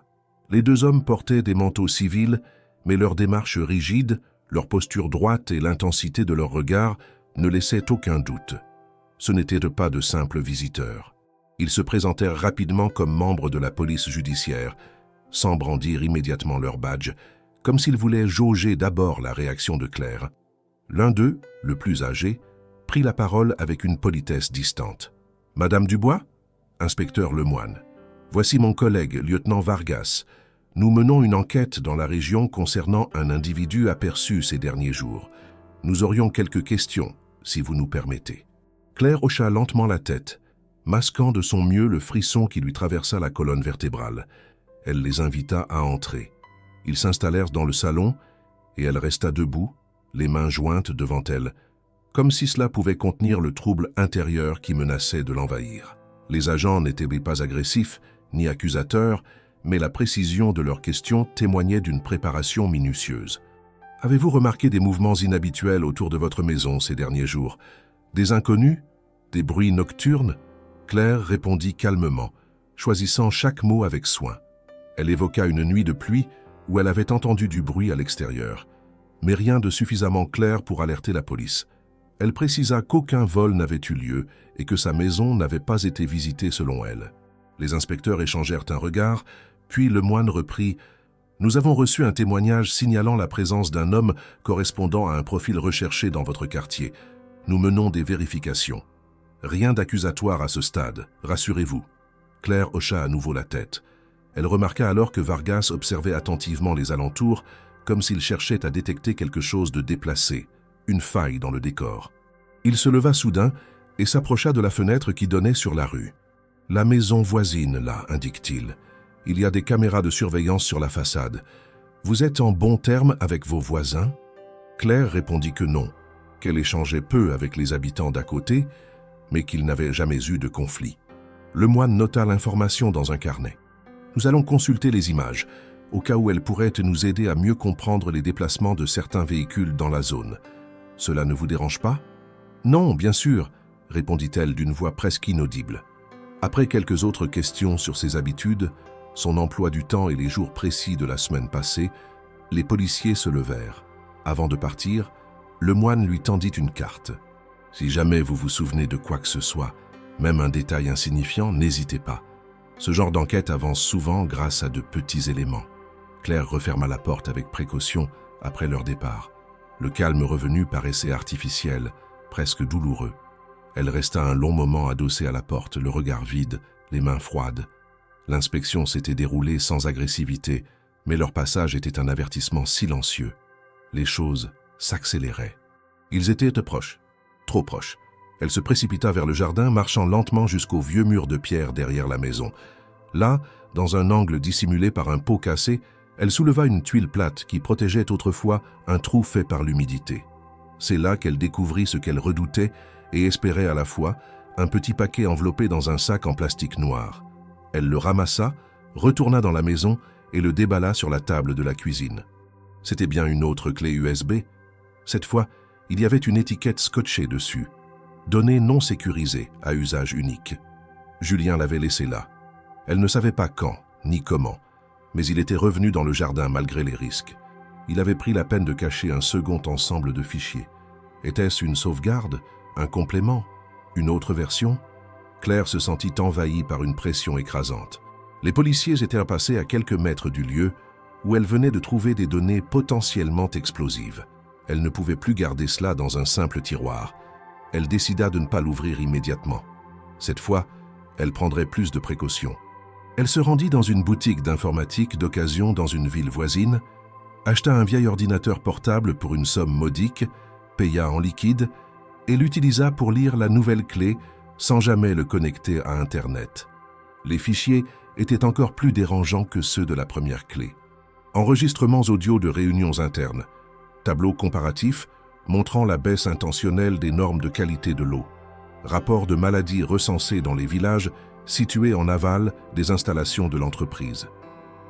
Les 2 hommes portaient des manteaux civils, mais leur démarche rigide, leur posture droite et l'intensité de leur regard ne laissaient aucun doute. Ce n'étaient pas de simples visiteurs. Ils se présentèrent rapidement comme membres de la police judiciaire, sans brandir immédiatement leur badge, comme s'ils voulaient jauger d'abord la réaction de Claire. L'un d'eux, le plus âgé, prit la parole avec une politesse distante. « Madame Dubois ?» Inspecteur Lemoine. « Voici mon collègue, lieutenant Vargas. Nous menons une enquête dans la région concernant un individu aperçu ces derniers jours. Nous aurions quelques questions, si vous nous permettez. » Claire hocha lentement la tête, masquant de son mieux le frisson qui lui traversa la colonne vertébrale. Elle les invita à entrer. Ils s'installèrent dans le salon et elle resta debout, les mains jointes devant elle, comme si cela pouvait contenir le trouble intérieur qui menaçait de l'envahir. Les agents n'étaient pas agressifs ni accusateurs, mais la précision de leurs questions témoignait d'une préparation minutieuse. « Avez-vous remarqué des mouvements inhabituels autour de votre maison ces derniers jours? Des inconnus? Des bruits nocturnes ?» Claire répondit calmement, choisissant chaque mot avec soin. Elle évoqua une nuit de pluie où elle avait entendu du bruit à l'extérieur, mais rien de suffisamment clair pour alerter la police. Elle précisa qu'aucun vol n'avait eu lieu et que sa maison n'avait pas été visitée selon elle. Les inspecteurs échangèrent un regard, puis Lemoine reprit « Nous avons reçu un témoignage signalant la présence d'un homme correspondant à un profil recherché dans votre quartier. Nous menons des vérifications. Rien d'accusatoire à ce stade, rassurez-vous. » Claire hocha à nouveau la tête. Elle remarqua alors que Vargas observait attentivement les alentours, comme s'il cherchait à détecter quelque chose de déplacé, une faille dans le décor. Il se leva soudain et s'approcha de la fenêtre qui donnait sur la rue. « La maison voisine, là, indique-t-il. Il y a des caméras de surveillance sur la façade. Vous êtes en bons termes avec vos voisins ?» Claire répondit que non, qu'elle échangeait peu avec les habitants d'à côté, mais qu'il n'avait jamais eu de conflit. Lemoine nota l'information dans un carnet. « Nous allons consulter les images, au cas où elles pourraient nous aider à mieux comprendre les déplacements de certains véhicules dans la zone. Cela ne vous dérange pas ?»« Non, bien sûr, » répondit-elle d'une voix presque inaudible. Après quelques autres questions sur ses habitudes, son emploi du temps et les jours précis de la semaine passée, les policiers se levèrent. Avant de partir, Lemoine lui tendit une carte. « Si jamais vous vous souvenez de quoi que ce soit, même un détail insignifiant, n'hésitez pas. Ce genre d'enquête avance souvent grâce à de petits éléments. Claire referma la porte avec précaution après leur départ. Le calme revenu paraissait artificiel, presque douloureux. Elle resta un long moment adossée à la porte, le regard vide, les mains froides. L'inspection s'était déroulée sans agressivité, mais leur passage était un avertissement silencieux. Les choses s'accéléraient. Ils étaient proches, trop proches. Elle se précipita vers le jardin, marchant lentement jusqu'au vieux mur de pierre derrière la maison. Là, dans un angle dissimulé par un pot cassé, elle souleva une tuile plate qui protégeait autrefois un trou fait par l'humidité. C'est là qu'elle découvrit ce qu'elle redoutait et espérait à la fois, un petit paquet enveloppé dans un sac en plastique noir. Elle le ramassa, retourna dans la maison et le déballa sur la table de la cuisine. C'était bien une autre clé USB. Cette fois, il y avait une étiquette scotchée dessus. Données non sécurisées à usage unique. Julien l'avait laissée là. Elle ne savait pas quand, ni comment, mais il était revenu dans le jardin malgré les risques. Il avait pris la peine de cacher un second ensemble de fichiers. Était-ce une sauvegarde, un complément, une autre version? Claire se sentit envahie par une pression écrasante. Les policiers étaient passés à quelques mètres du lieu où elle venait de trouver des données potentiellement explosives. Elle ne pouvait plus garder cela dans un simple tiroir. Elle décida de ne pas l'ouvrir immédiatement. Cette fois, elle prendrait plus de précautions. Elle se rendit dans une boutique d'informatique d'occasion dans une ville voisine, acheta un vieil ordinateur portable pour une somme modique, paya en liquide et l'utilisa pour lire la nouvelle clé sans jamais le connecter à Internet. Les fichiers étaient encore plus dérangeants que ceux de la première clé. Enregistrements audio de réunions internes, tableaux comparatifs montrant la baisse intentionnelle des normes de qualité de l'eau, rapports de maladies recensées dans les villages situés en aval des installations de l'entreprise.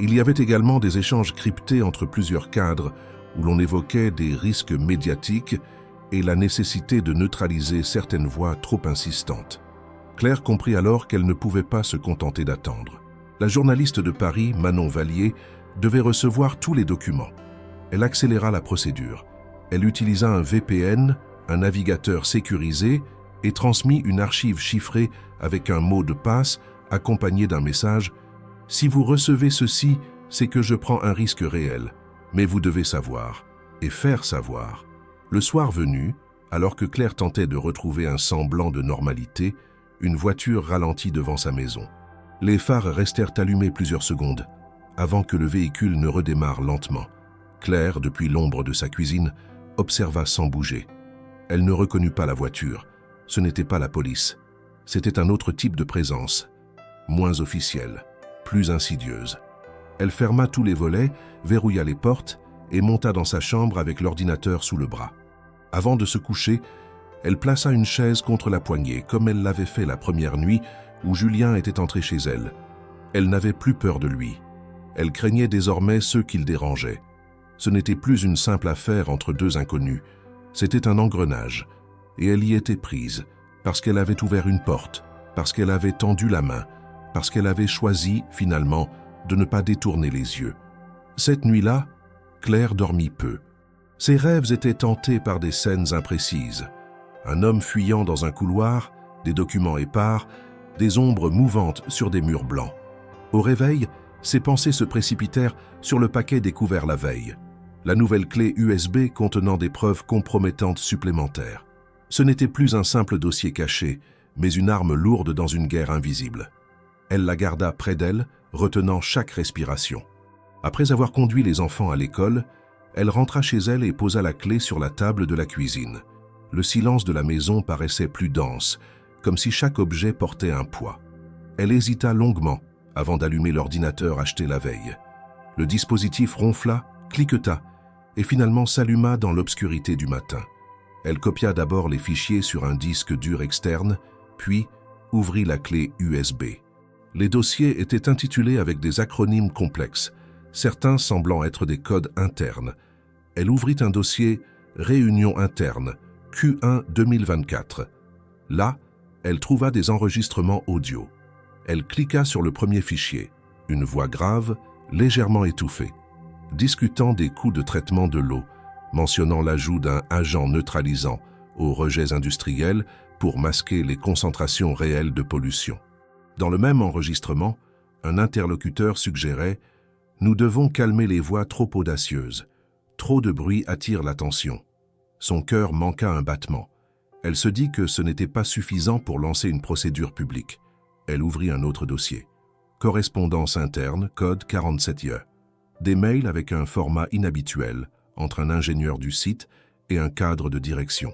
Il y avait également des échanges cryptés entre plusieurs cadres où l'on évoquait des risques médiatiques et la nécessité de neutraliser certaines voix trop insistantes. Claire comprit alors qu'elle ne pouvait pas se contenter d'attendre. La journaliste de Paris, Manon Vallier, devait recevoir tous les documents. Elle accéléra la procédure. Elle utilisa un VPN, un navigateur sécurisé, et transmit une archive chiffrée avec un mot de passe accompagné d'un message « Si vous recevez ceci, c'est que je prends un risque réel, mais vous devez savoir, et faire savoir. » Le soir venu, alors que Claire tentait de retrouver un semblant de normalité, une voiture ralentit devant sa maison. Les phares restèrent allumés plusieurs secondes, avant que le véhicule ne redémarre lentement. Claire, depuis l'ombre de sa cuisine, observa sans bouger. Elle ne reconnut pas la voiture. Ce n'était pas la police. C'était un autre type de présence, moins officielle, plus insidieuse. Elle ferma tous les volets, verrouilla les portes et monta dans sa chambre avec l'ordinateur sous le bras. Avant de se coucher, elle plaça une chaise contre la poignée, comme elle l'avait fait la première nuit où Julien était entré chez elle. Elle n'avait plus peur de lui. Elle craignait désormais ceux qui le dérangeaient. Ce n'était plus une simple affaire entre deux inconnus. C'était un engrenage. Et elle y était prise, parce qu'elle avait ouvert une porte, parce qu'elle avait tendu la main, parce qu'elle avait choisi, finalement, de ne pas détourner les yeux. Cette nuit-là, Claire dormit peu. Ses rêves étaient tentés par des scènes imprécises. Un homme fuyant dans un couloir, des documents épars, des ombres mouvantes sur des murs blancs. Au réveil, ses pensées se précipitèrent sur le paquet découvert la veille. La nouvelle clé USB contenant des preuves compromettantes supplémentaires. Ce n'était plus un simple dossier caché, mais une arme lourde dans une guerre invisible. Elle la garda près d'elle, retenant chaque respiration. Après avoir conduit les enfants à l'école, elle rentra chez elle et posa la clé sur la table de la cuisine. Le silence de la maison paraissait plus dense, comme si chaque objet portait un poids. Elle hésita longuement avant d'allumer l'ordinateur acheté la veille. Le dispositif ronfla, cliqueta et finalement s'alluma dans l'obscurité du matin. Elle copia d'abord les fichiers sur un disque dur externe, puis ouvrit la clé USB. Les dossiers étaient intitulés avec des acronymes complexes, certains semblant être des codes internes. Elle ouvrit un dossier « Réunion interne » Q1 2024. Là, elle trouva des enregistrements audio. Elle cliqua sur le premier fichier, une voix grave, légèrement étouffée, discutant des coûts de traitement de l'eau, mentionnant l'ajout d'un agent neutralisant aux rejets industriels pour masquer les concentrations réelles de pollution. Dans le même enregistrement, Un interlocuteur suggérait « Nous devons calmer les voix trop audacieuses. Trop de bruit attire l'attention. » Son cœur manqua un battement. Elle se dit que ce n'était pas suffisant pour lancer une procédure publique. Elle ouvrit un autre dossier. Correspondance interne, code 47IE. Des mails avec un format inhabituel entre un ingénieur du site et un cadre de direction.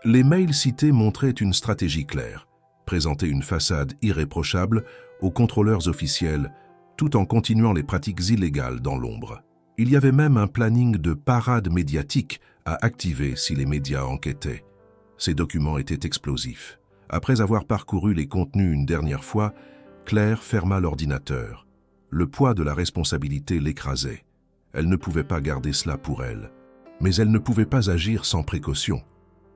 Les mails cités montraient une stratégie claire, présenter une façade irréprochable aux contrôleurs officiels tout en continuant les pratiques illégales dans l'ombre. Il y avait même un planning de parade médiatique à activer si les médias enquêtaient. Ces documents étaient explosifs. Après avoir parcouru les contenus une dernière fois, Claire ferma l'ordinateur. Le poids de la responsabilité l'écrasait. Elle ne pouvait pas garder cela pour elle. Mais elle ne pouvait pas agir sans précaution.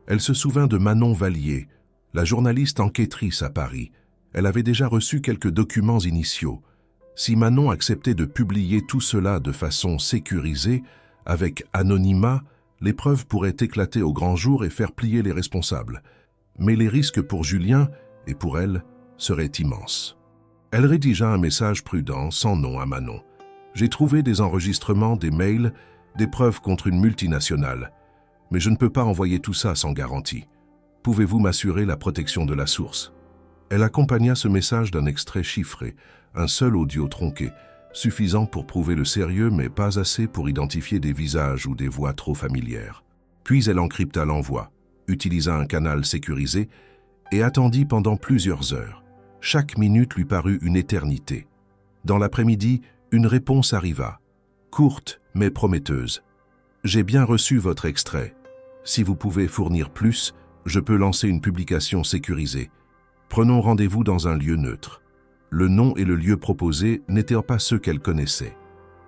Elle se souvint de Manon Vallier, la journaliste enquêtrice à Paris. Elle avait déjà reçu quelques documents initiaux. Si Manon acceptait de publier tout cela de façon sécurisée, avec anonymat, les preuves pourraient éclater au grand jour et faire plier les responsables. Mais les risques pour Julien, et pour elle, seraient immenses. Elle rédigea un message prudent, sans nom à Manon. « J'ai trouvé des enregistrements, des mails, des preuves contre une multinationale. Mais je ne peux pas envoyer tout ça sans garantie. Pouvez-vous m'assurer la protection de la source ?» Elle accompagna ce message d'un extrait chiffré, un seul audio tronqué, suffisant pour prouver le sérieux mais pas assez pour identifier des visages ou des voix trop familières. Puis elle encrypta l'envoi, utilisa un canal sécurisé et attendit pendant plusieurs heures. Chaque minute lui parut une éternité. Dans l'après-midi, une réponse arriva, courte mais prometteuse. « J'ai bien reçu votre extrait. Si vous pouvez fournir plus, je peux lancer une publication sécurisée. Prenons rendez-vous dans un lieu neutre. » Le nom et le lieu proposés n'étaient pas ceux qu'elle connaissait.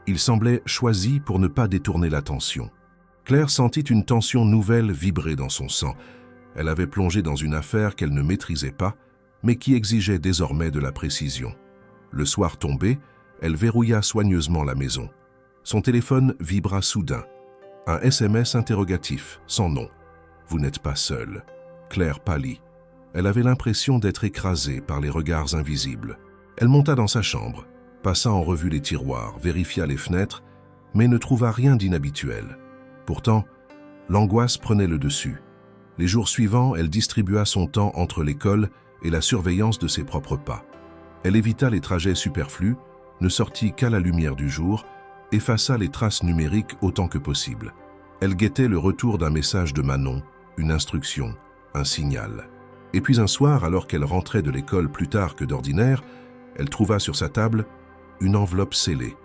Ils semblaient choisis pour ne pas détourner l'attention. Claire sentit une tension nouvelle vibrer dans son sang. Elle avait plongé dans une affaire qu'elle ne maîtrisait pas, mais qui exigeait désormais de la précision. Le soir tombé, elle verrouilla soigneusement la maison. Son téléphone vibra soudain. Un SMS interrogatif, sans nom. « Vous n'êtes pas seule. » Claire pâlit. Elle avait l'impression d'être écrasée par les regards invisibles. Elle monta dans sa chambre, passa en revue les tiroirs, vérifia les fenêtres, mais ne trouva rien d'inhabituel. Pourtant, l'angoisse prenait le dessus. Les jours suivants, elle distribua son temps entre l'école et la surveillance de ses propres pas. Elle évita les trajets superflus, ne sortit qu'à la lumière du jour, effaça les traces numériques autant que possible. Elle guettait le retour d'un message de Manon, une instruction, un signal. Et puis un soir, alors qu'elle rentrait de l'école plus tard que d'ordinaire, elle trouva sur sa table une enveloppe scellée.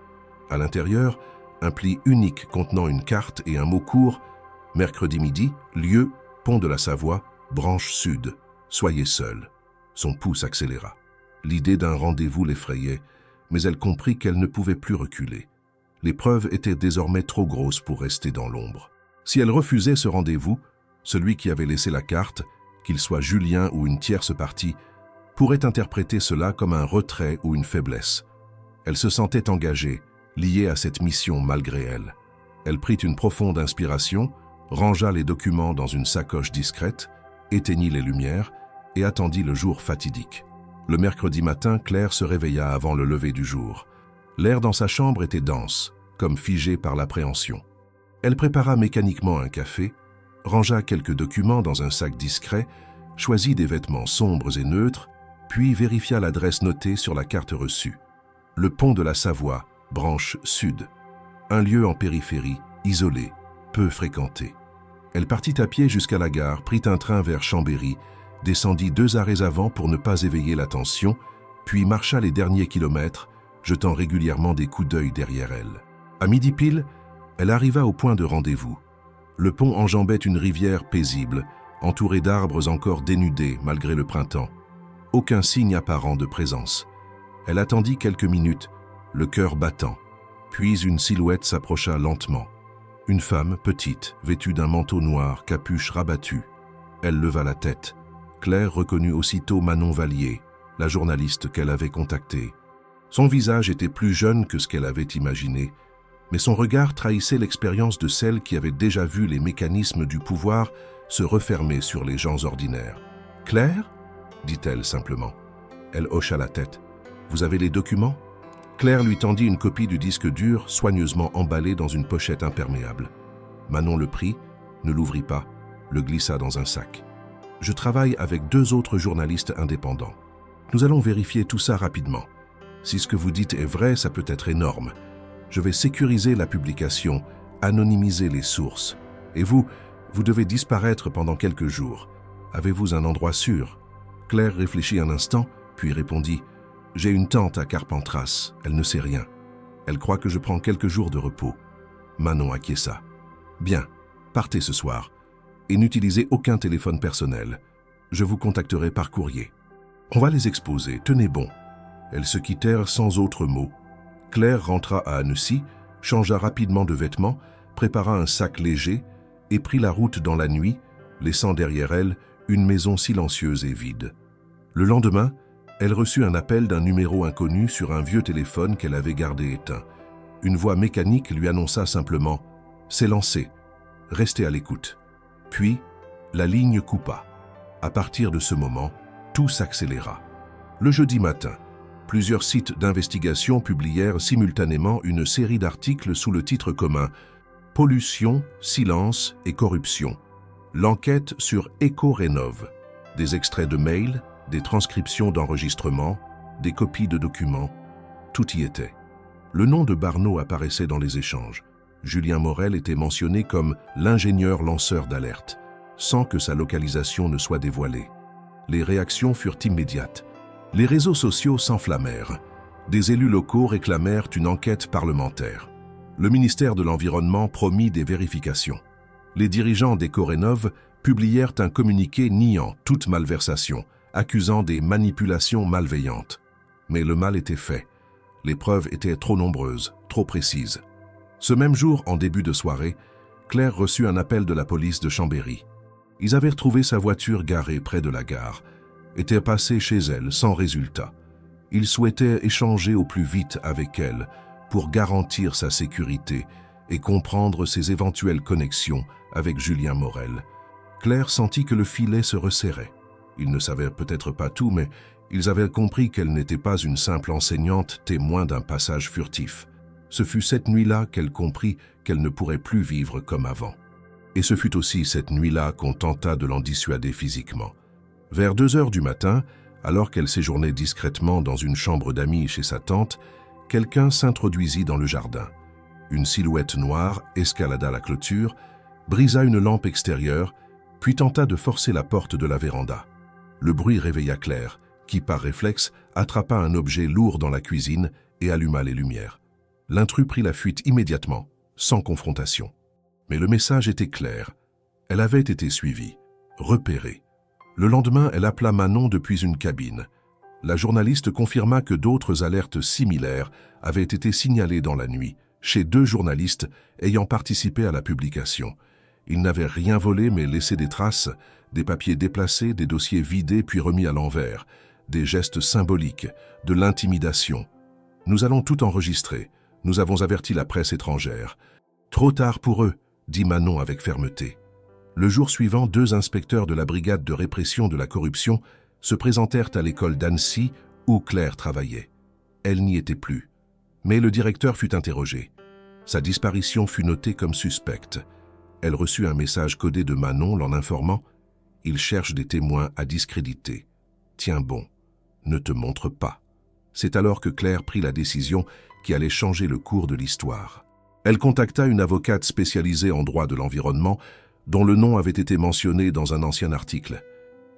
À l'intérieur, un pli unique contenant une carte et un mot court « Mercredi midi, lieu, pont de la Savoie, branche sud. Soyez seul. » Son pouls accéléra. L'idée d'un rendez-vous l'effrayait, mais elle comprit qu'elle ne pouvait plus reculer. Les preuves étaient désormais trop grosses pour rester dans l'ombre. Si elle refusait ce rendez-vous, celui qui avait laissé la carte, qu'il soit Julien ou une tierce partie, pourrait interpréter cela comme un retrait ou une faiblesse. Elle se sentait engagée, liée à cette mission malgré elle. Elle prit une profonde inspiration, rangea les documents dans une sacoche discrète, éteignit les lumières et attendit le jour fatidique. Le mercredi matin, Claire se réveilla avant le lever du jour. L'air dans sa chambre était dense, comme figé par l'appréhension. Elle prépara mécaniquement un café, rangea quelques documents dans un sac discret, choisit des vêtements sombres et neutres, puis vérifia l'adresse notée sur la carte reçue. Le pont de la Savoie, branche sud. Un lieu en périphérie, isolé, peu fréquenté. Elle partit à pied jusqu'à la gare, prit un train vers Chambéry, descendit 2 arrêts avant pour ne pas éveiller l'attention, puis marcha les derniers kilomètres, jetant régulièrement des coups d'œil derrière elle. À midi pile, elle arriva au point de rendez-vous. Le pont enjambait une rivière paisible, entourée d'arbres encore dénudés malgré le printemps. Aucun signe apparent de présence. Elle attendit quelques minutes, le cœur battant. Puis une silhouette s'approcha lentement. Une femme petite, vêtue d'un manteau noir, capuche rabattue. Elle leva la tête. Claire reconnut aussitôt Manon Vallier, la journaliste qu'elle avait contactée. Son visage était plus jeune que ce qu'elle avait imaginé, mais son regard trahissait l'expérience de celle qui avait déjà vu les mécanismes du pouvoir se refermer sur les gens ordinaires. « Claire ?» dit-elle simplement. Elle hocha la tête. « Vous avez les documents ?» Claire lui tendit une copie du disque dur, soigneusement emballé dans une pochette imperméable. Manon le prit, ne l'ouvrit pas, le glissa dans un sac. « Je travaille avec 2 autres journalistes indépendants. Nous allons vérifier tout ça rapidement. Si ce que vous dites est vrai, ça peut être énorme. Je vais sécuriser la publication, anonymiser les sources. Et vous devez disparaître pendant quelques jours. Avez-vous un endroit sûr ?» Claire réfléchit un instant, puis répondit « J'ai une tante à Carpentras, elle ne sait rien. Elle croit que je prends quelques jours de repos. » Manon acquiesça. « Bien, partez ce soir. Et n'utilisez aucun téléphone personnel. Je vous contacterai par courrier. On va les exposer, tenez bon. » Elles se quittèrent sans autre mot. Claire rentra à Annecy, changea rapidement de vêtements, prépara un sac léger et prit la route dans la nuit, laissant derrière elle une maison silencieuse et vide. Le lendemain, elle reçut un appel d'un numéro inconnu sur un vieux téléphone qu'elle avait gardé éteint. Une voix mécanique lui annonça simplement « C'est lancé, restez à l'écoute ». Puis, la ligne coupa. À partir de ce moment, tout s'accéléra. Le jeudi matin, plusieurs sites d'investigation publièrent simultanément une série d'articles sous le titre commun « Pollution, silence et corruption ». L'enquête sur Ecorénov. Des extraits de mails, des transcriptions d'enregistrements, des copies de documents, tout y était. Le nom de Barneau apparaissait dans les échanges. Julien Morel était mentionné comme l'ingénieur lanceur d'alerte, sans que sa localisation ne soit dévoilée. Les réactions furent immédiates. Les réseaux sociaux s'enflammèrent. Des élus locaux réclamèrent une enquête parlementaire. Le ministère de l'Environnement promit des vérifications. Les dirigeants d'Ecorénov publièrent un communiqué niant toute malversation, accusant des manipulations malveillantes. Mais le mal était fait. Les preuves étaient trop nombreuses, trop précises. Ce même jour, en début de soirée, Claire reçut un appel de la police de Chambéry. Ils avaient retrouvé sa voiture garée près de la gare, étaient passés chez elle sans résultat. Ils souhaitaient échanger au plus vite avec elle pour garantir sa sécurité et comprendre ses éventuelles connexions avec Julien Morel. Claire sentit que le filet se resserrait. Ils ne savaient peut-être pas tout, mais ils avaient compris qu'elle n'était pas une simple enseignante témoin d'un passage furtif. Ce fut cette nuit-là qu'elle comprit qu'elle ne pourrait plus vivre comme avant. Et ce fut aussi cette nuit-là qu'on tenta de l'en dissuader physiquement. Vers 2 heures du matin, alors qu'elle séjournait discrètement dans une chambre d'amis chez sa tante, quelqu'un s'introduisit dans le jardin. Une silhouette noire escalada la clôture, brisa une lampe extérieure, puis tenta de forcer la porte de la véranda. Le bruit réveilla Claire, qui, par réflexe, attrapa un objet lourd dans la cuisine et alluma les lumières. L'intrus prit la fuite immédiatement, sans confrontation. Mais le message était clair. Elle avait été suivie, repérée. Le lendemain, elle appela Manon depuis une cabine. La journaliste confirma que d'autres alertes similaires avaient été signalées dans la nuit, chez 2 journalistes ayant participé à la publication. Ils n'avaient rien volé mais laissé des traces, des papiers déplacés, des dossiers vidés puis remis à l'envers, des gestes symboliques, de l'intimidation. « Nous allons tout enregistrer. Nous avons averti la presse étrangère. »« Trop tard pour eux, » dit Manon avec fermeté. Le jour suivant, 2 inspecteurs de la brigade de répression de la corruption se présentèrent à l'école d'Annecy où Claire travaillait. Elle n'y était plus. Mais le directeur fut interrogé. Sa disparition fut notée comme suspecte. Elle reçut un message codé de Manon l'en informant « Il cherche des témoins à discréditer. Tiens bon, ne te montre pas. » C'est alors que Claire prit la décision qui allait changer le cours de l'histoire. Elle contacta une avocate spécialisée en droit de l'environnement dont le nom avait été mentionné dans un ancien article.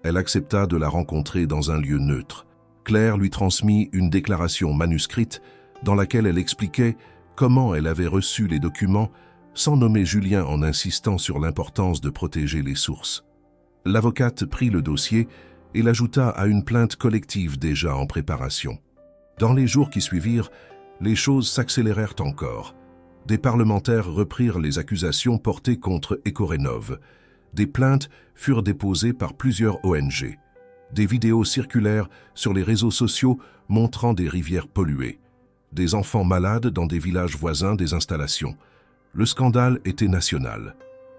Elle accepta de la rencontrer dans un lieu neutre. Claire lui transmit une déclaration manuscrite dans laquelle elle expliquait comment elle avait reçu les documents sans nommer Julien en insistant sur l'importance de protéger les sources. L'avocate prit le dossier et l'ajouta à une plainte collective déjà en préparation. Dans les jours qui suivirent, les choses s'accélérèrent encore. Des parlementaires reprirent les accusations portées contre Ecorénov. Des plaintes furent déposées par plusieurs ONG. Des vidéos circulèrent sur les réseaux sociaux montrant des rivières polluées. Des enfants malades dans des villages voisins des installations. Le scandale était national.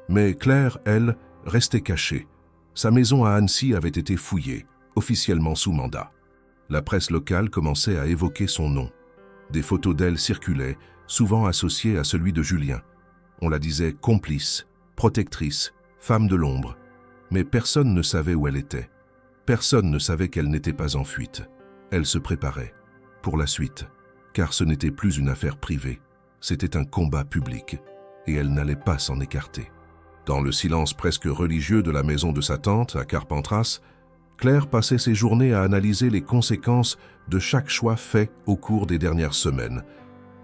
Mais Claire, elle, restait cachée. Sa maison à Annecy avait été fouillée, officiellement sous mandat. La presse locale commençait à évoquer son nom. Des photos d'elle circulaient, souvent associées à celui de Julien. On la disait complice, protectrice, femme de l'ombre. Mais personne ne savait où elle était. Personne ne savait qu'elle n'était pas en fuite. Elle se préparait pour la suite, car ce n'était plus une affaire privée, c'était un combat public, et elle n'allait pas s'en écarter. Dans le silence presque religieux de la maison de sa tante, à Carpentras, Claire passait ses journées à analyser les conséquences de chaque choix fait au cours des dernières semaines.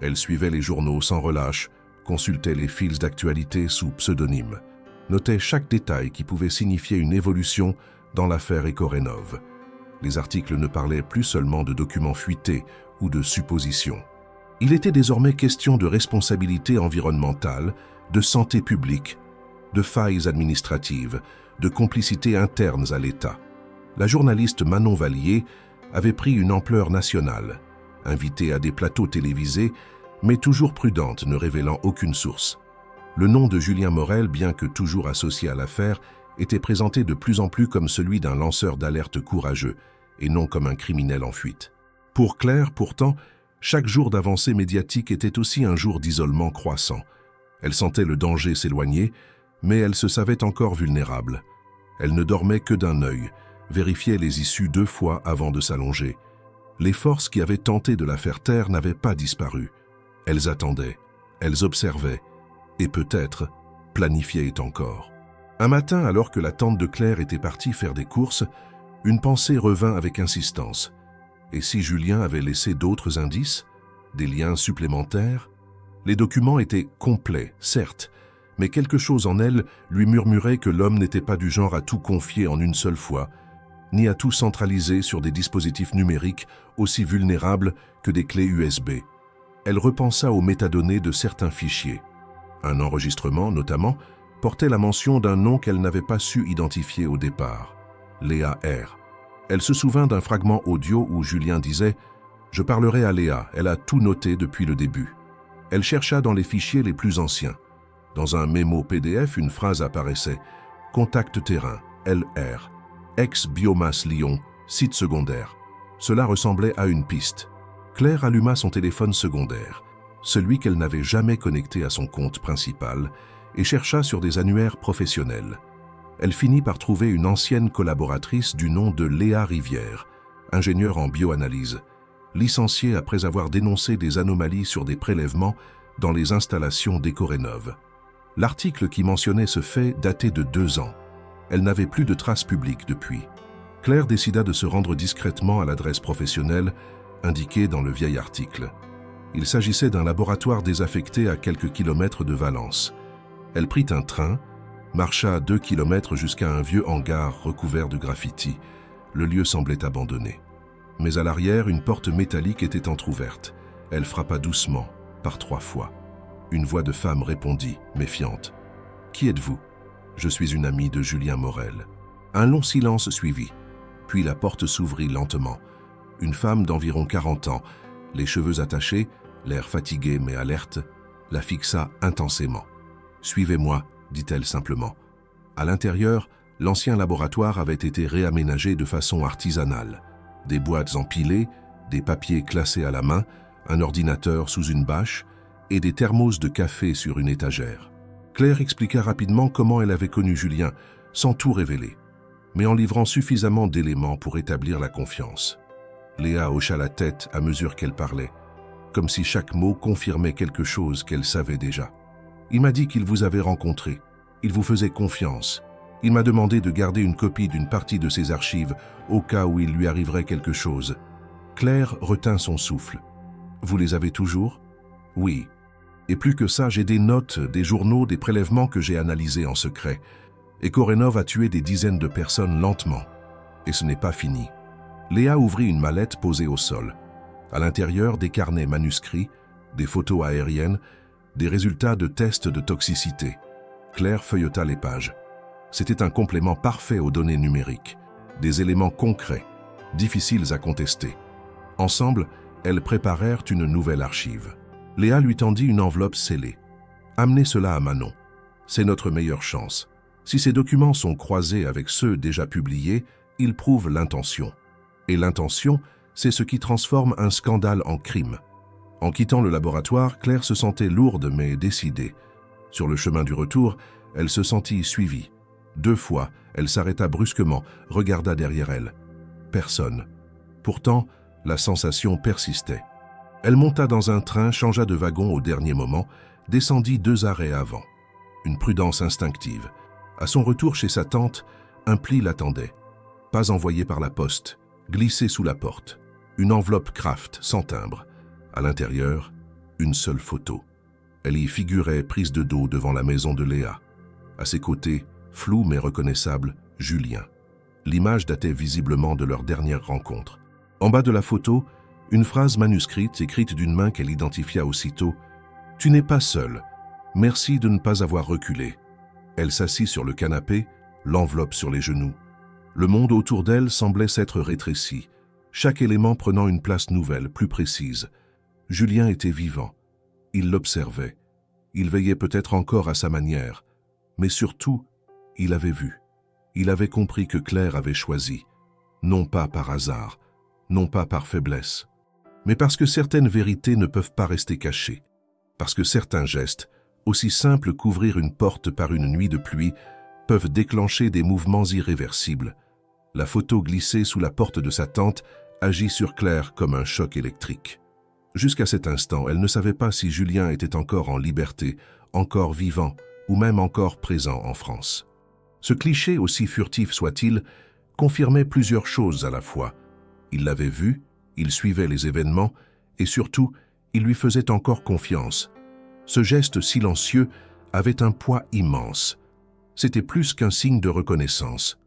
Elle suivait les journaux sans relâche, consultait les fils d'actualité sous pseudonyme, notait chaque détail qui pouvait signifier une évolution dans l'affaire Ekorenov. Les articles ne parlaient plus seulement de documents fuités ou de suppositions. Il était désormais question de responsabilité environnementale, de santé publique, de failles administratives, de complicités internes à l'État. La journaliste Manon Vallier avait pris une ampleur nationale, invitée à des plateaux télévisés, mais toujours prudente, ne révélant aucune source. Le nom de Julien Morel, bien que toujours associé à l'affaire, était présenté de plus en plus comme celui d'un lanceur d'alerte courageux, et non comme un criminel en fuite. Pour Claire, pourtant, chaque jour d'avancée médiatique était aussi un jour d'isolement croissant. Elle sentait le danger s'éloigner, mais elle se savait encore vulnérable. Elle ne dormait que d'un œil, vérifiait les issues 2 fois avant de s'allonger. Les forces qui avaient tenté de la faire taire n'avaient pas disparu. Elles attendaient, elles observaient, et peut-être planifiaient encore. Un matin, alors que la tante de Claire était partie faire des courses, une pensée revint avec insistance. Et si Julien avait laissé d'autres indices, des liens supplémentaires? Les documents étaient complets, certes, mais quelque chose en elle lui murmurait que l'homme n'était pas du genre à tout confier en une seule fois, ni à tout centraliser sur des dispositifs numériques aussi vulnérables que des clés USB. Elle repensa aux métadonnées de certains fichiers. Un enregistrement, notamment, portait la mention d'un nom qu'elle n'avait pas su identifier au départ, Léa R. Elle se souvint d'un fragment audio où Julien disait « Je parlerai à Léa, elle a tout noté depuis le début ». Elle chercha dans les fichiers les plus anciens. Dans un mémo PDF, une phrase apparaissait « Contact terrain, LR, ex-biomasse Lyon, site secondaire ». Cela ressemblait à une piste. Claire alluma son téléphone secondaire, celui qu'elle n'avait jamais connecté à son compte principal, et chercha sur des annuaires professionnels. Elle finit par trouver une ancienne collaboratrice du nom de Léa Rivière, ingénieure en bioanalyse, licenciée après avoir dénoncé des anomalies sur des prélèvements dans les installations d'Ekorenov. L'article qui mentionnait ce fait datait de 2 ans. Elle n'avait plus de traces publiques depuis. Claire décida de se rendre discrètement à l'adresse professionnelle indiquée dans le vieil article. Il s'agissait d'un laboratoire désaffecté à quelques kilomètres de Valence. Elle prit un train, marcha 2 kilomètres jusqu'à un vieux hangar recouvert de graffitis. Le lieu semblait abandonné. Mais à l'arrière, une porte métallique était entr'ouverte. Elle frappa doucement, par 3 fois. Une voix de femme répondit, méfiante. « Qui êtes-vous » ? « Je suis une amie de Julien Morel. » Un long silence suivit. Puis la porte s'ouvrit lentement. Une femme d'environ 40 ans, les cheveux attachés, l'air fatigué mais alerte, la fixa intensément. « Suivez-moi » dit-elle simplement. À l'intérieur, l'ancien laboratoire avait été réaménagé de façon artisanale. Des boîtes empilées, des papiers classés à la main, un ordinateur sous une bâche et des thermos de café sur une étagère. Claire expliqua rapidement comment elle avait connu Julien, sans tout révéler, mais en livrant suffisamment d'éléments pour établir la confiance. Léa hocha la tête à mesure qu'elle parlait, comme si chaque mot confirmait quelque chose qu'elle savait déjà. « Il m'a dit qu'il vous avait rencontré. Il vous faisait confiance. Il m'a demandé de garder une copie d'une partie de ses archives au cas où il lui arriverait quelque chose. » Claire retint son souffle. « Vous les avez toujours ?»« Oui. Et plus que ça, j'ai des notes, des journaux, des prélèvements que j'ai analysés en secret. Ekorenov a tué des dizaines de personnes lentement. Et ce n'est pas fini. » Léa ouvrit une mallette posée au sol. À l'intérieur, des carnets manuscrits, des photos aériennes, des résultats de tests de toxicité. Claire feuilleta les pages. C'était un complément parfait aux données numériques, des éléments concrets, difficiles à contester. Ensemble, elles préparèrent une nouvelle archive. Léa lui tendit une enveloppe scellée. « Amenez cela à Manon. C'est notre meilleure chance. Si ces documents sont croisés avec ceux déjà publiés, ils prouvent l'intention. Et l'intention, c'est ce qui transforme un scandale en crime. En quittant le laboratoire, Claire se sentait lourde mais décidée. Sur le chemin du retour, elle se sentit suivie. 2 fois, elle s'arrêta brusquement, regarda derrière elle. Personne. Pourtant, la sensation persistait. Elle monta dans un train, changea de wagon au dernier moment, descendit 2 arrêts avant. Une prudence instinctive. À son retour chez sa tante, un pli l'attendait. Pas envoyé par la poste, glissé sous la porte. Une enveloppe Kraft, sans timbre. À l'intérieur, une seule photo. Elle y figurait prise de dos devant la maison de Léa. À ses côtés, flou mais reconnaissable, Julien. L'image datait visiblement de leur dernière rencontre. En bas de la photo, une phrase manuscrite écrite d'une main qu'elle identifia aussitôt. « Tu n'es pas seule. Merci de ne pas avoir reculé. » Elle s'assit sur le canapé, l'enveloppe sur les genoux. Le monde autour d'elle semblait s'être rétréci, chaque élément prenant une place nouvelle, plus précise. Julien était vivant. Il l'observait. Il veillait peut-être encore à sa manière. Mais surtout, il avait vu. Il avait compris que Claire avait choisi. Non pas par hasard, non pas par faiblesse, mais parce que certaines vérités ne peuvent pas rester cachées. Parce que certains gestes, aussi simples qu'ouvrir une porte par une nuit de pluie, peuvent déclencher des mouvements irréversibles. La photo glissée sous la porte de sa tante agit sur Claire comme un choc électrique. Jusqu'à cet instant, elle ne savait pas si Julien était encore en liberté, encore vivant, ou même encore présent en France. Ce cliché, aussi furtif soit-il, confirmait plusieurs choses à la fois. Il l'avait vu, il suivait les événements, et surtout, il lui faisait encore confiance. Ce geste silencieux avait un poids immense. C'était plus qu'un signe de reconnaissance.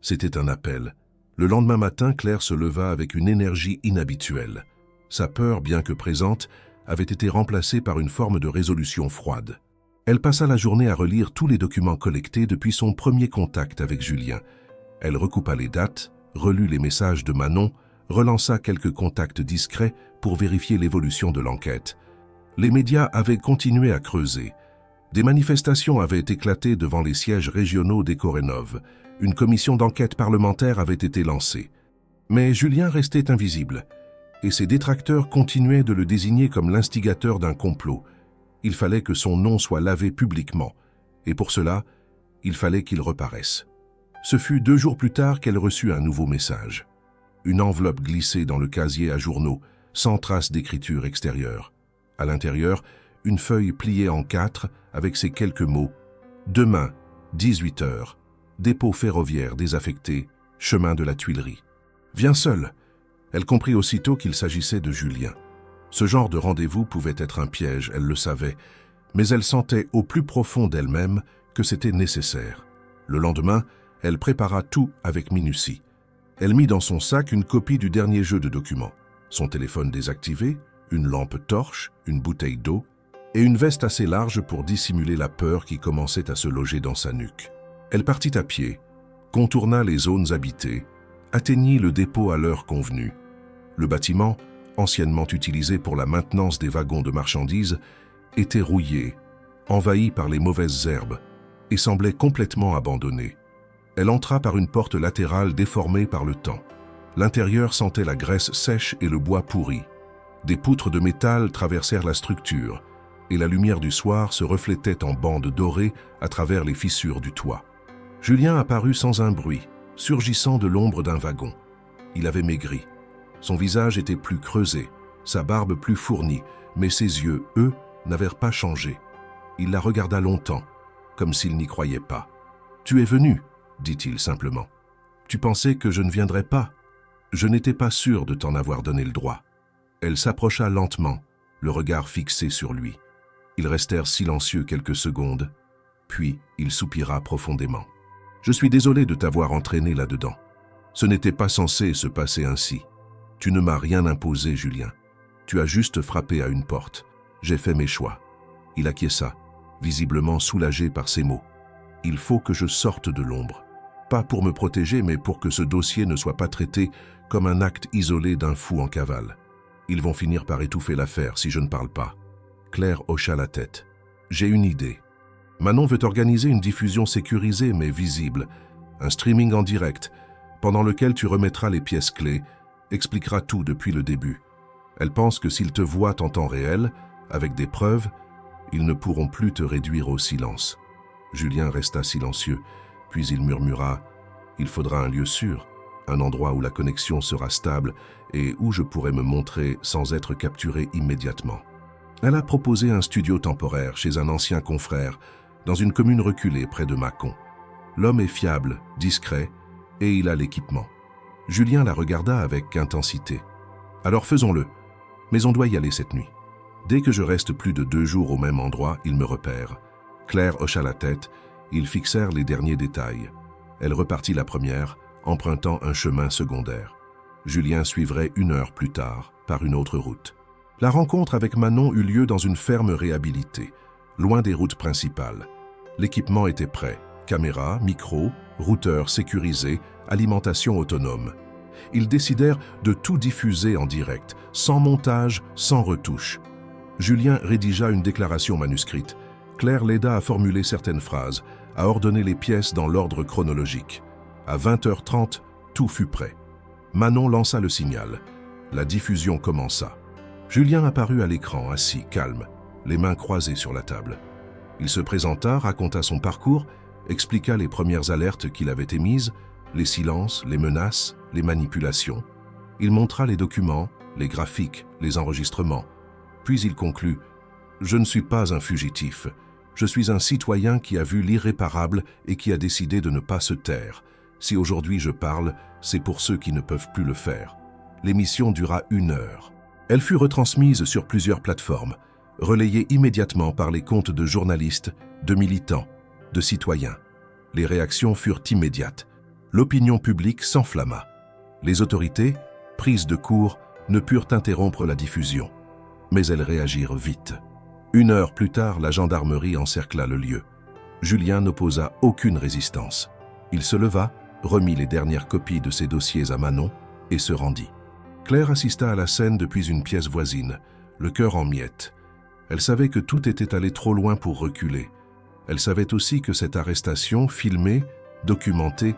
C'était un appel. Le lendemain matin, Claire se leva avec une énergie inhabituelle. Sa peur, bien que présente, avait été remplacée par une forme de résolution froide. Elle passa la journée à relire tous les documents collectés depuis son premier contact avec Julien. Elle recoupa les dates, relut les messages de Manon, relança quelques contacts discrets pour vérifier l'évolution de l'enquête. Les médias avaient continué à creuser. Des manifestations avaient éclaté devant les sièges régionaux des Corénov. Une commission d'enquête parlementaire avait été lancée. Mais Julien restait invisible, et ses détracteurs continuaient de le désigner comme l'instigateur d'un complot. Il fallait que son nom soit lavé publiquement, et pour cela, il fallait qu'il reparaisse. Ce fut 2 jours plus tard qu'elle reçut un nouveau message. Une enveloppe glissée dans le casier à journaux, sans trace d'écriture extérieure. À l'intérieur, une feuille pliée en 4 avec ces quelques mots « Demain, 18 h, dépôt ferroviaire désaffecté, chemin de la Tuilerie. Viens seule !» Elle comprit aussitôt qu'il s'agissait de Julien. Ce genre de rendez-vous pouvait être un piège, elle le savait, mais elle sentait au plus profond d'elle-même que c'était nécessaire. Le lendemain, elle prépara tout avec minutie. Elle mit dans son sac une copie du dernier jeu de documents, son téléphone désactivé, une lampe torche, une bouteille d'eau et une veste assez large pour dissimuler la peur qui commençait à se loger dans sa nuque. Elle partit à pied, contourna les zones habitées, atteignit le dépôt à l'heure convenue. Le bâtiment, anciennement utilisé pour la maintenance des wagons de marchandises, était rouillé, envahi par les mauvaises herbes et semblait complètement abandonné. Elle entra par une porte latérale déformée par le temps. L'intérieur sentait la graisse sèche et le bois pourri. Des poutres de métal traversèrent la structure et la lumière du soir se reflétait en bandes dorées à travers les fissures du toit. Julien apparut sans un bruit, surgissant de l'ombre d'un wagon. Il avait maigri. Son visage était plus creusé, sa barbe plus fournie, mais ses yeux, eux, n'avaient pas changé. Il la regarda longtemps, comme s'il n'y croyait pas. « Tu es venu ?» dit-il simplement. « Tu pensais que je ne viendrais pas ? Je n'étais pas sûr de t'en avoir donné le droit. » Elle s'approcha lentement, le regard fixé sur lui. Ils restèrent silencieux quelques secondes, puis il soupira profondément. « Je suis désolé de t'avoir entraîné là-dedans. Ce n'était pas censé se passer ainsi. Tu ne m'as rien imposé, Julien. Tu as juste frappé à une porte. J'ai fait mes choix. » Il acquiesça, visiblement soulagé par ces mots. « Il faut que je sorte de l'ombre. Pas pour me protéger, mais pour que ce dossier ne soit pas traité comme un acte isolé d'un fou en cavale. Ils vont finir par étouffer l'affaire si je ne parle pas. » Claire hocha la tête. « J'ai une idée. Manon veut organiser une diffusion sécurisée mais visible, un streaming en direct, pendant lequel tu remettras les pièces clés, expliqueras tout depuis le début. Elles pensent que s'ils te voient en temps réel, avec des preuves, ils ne pourront plus te réduire au silence. Julien resta silencieux, puis il murmura « Il faudra un lieu sûr, un endroit où la connexion sera stable et où je pourrai me montrer sans être capturé immédiatement. » Elle a proposé un studio temporaire chez un ancien confrère, dans une commune reculée près de Mâcon. L'homme est fiable, discret, et il a l'équipement. Julien la regarda avec intensité. « Alors faisons-le, mais on doit y aller cette nuit. Dès que je reste plus de 2 jours au même endroit, il me repère. » Claire hocha la tête, ils fixèrent les derniers détails. Elle repartit la première, empruntant un chemin secondaire. Julien suivrait 1 heure plus tard, par une autre route. La rencontre avec Manon eut lieu dans une ferme réhabilitée, loin des routes principales. L'équipement était prêt, caméras, micros, routeurs sécurisés, alimentation autonome. Ils décidèrent de tout diffuser en direct, sans montage, sans retouche. Julien rédigea une déclaration manuscrite. Claire l'aida à formuler certaines phrases, à ordonner les pièces dans l'ordre chronologique. À 20h30, tout fut prêt. Manon lança le signal. La diffusion commença. Julien apparut à l'écran, assis, calme, les mains croisées sur la table. Il se présenta, raconta son parcours, expliqua les premières alertes qu'il avait émises, les silences, les menaces, les manipulations. Il montra les documents, les graphiques, les enregistrements. Puis il conclut « Je ne suis pas un fugitif. Je suis un citoyen qui a vu l'irréparable et qui a décidé de ne pas se taire. Si aujourd'hui je parle, c'est pour ceux qui ne peuvent plus le faire. » L'émission dura 1 heure. Elle fut retransmise sur plusieurs plateformes, relayée immédiatement par les comptes de journalistes, de militants, de citoyens. Les réactions furent immédiates. L'opinion publique s'enflamma. Les autorités, prises de court, ne purent interrompre la diffusion. Mais elles réagirent vite. 1 heure plus tard, la gendarmerie encercla le lieu. Julien n'opposa aucune résistance. Il se leva, remit les dernières copies de ses dossiers à Manon et se rendit. Claire assista à la scène depuis une pièce voisine, le cœur en miettes. Elle savait que tout était allé trop loin pour reculer. Elle savait aussi que cette arrestation, filmée, documentée,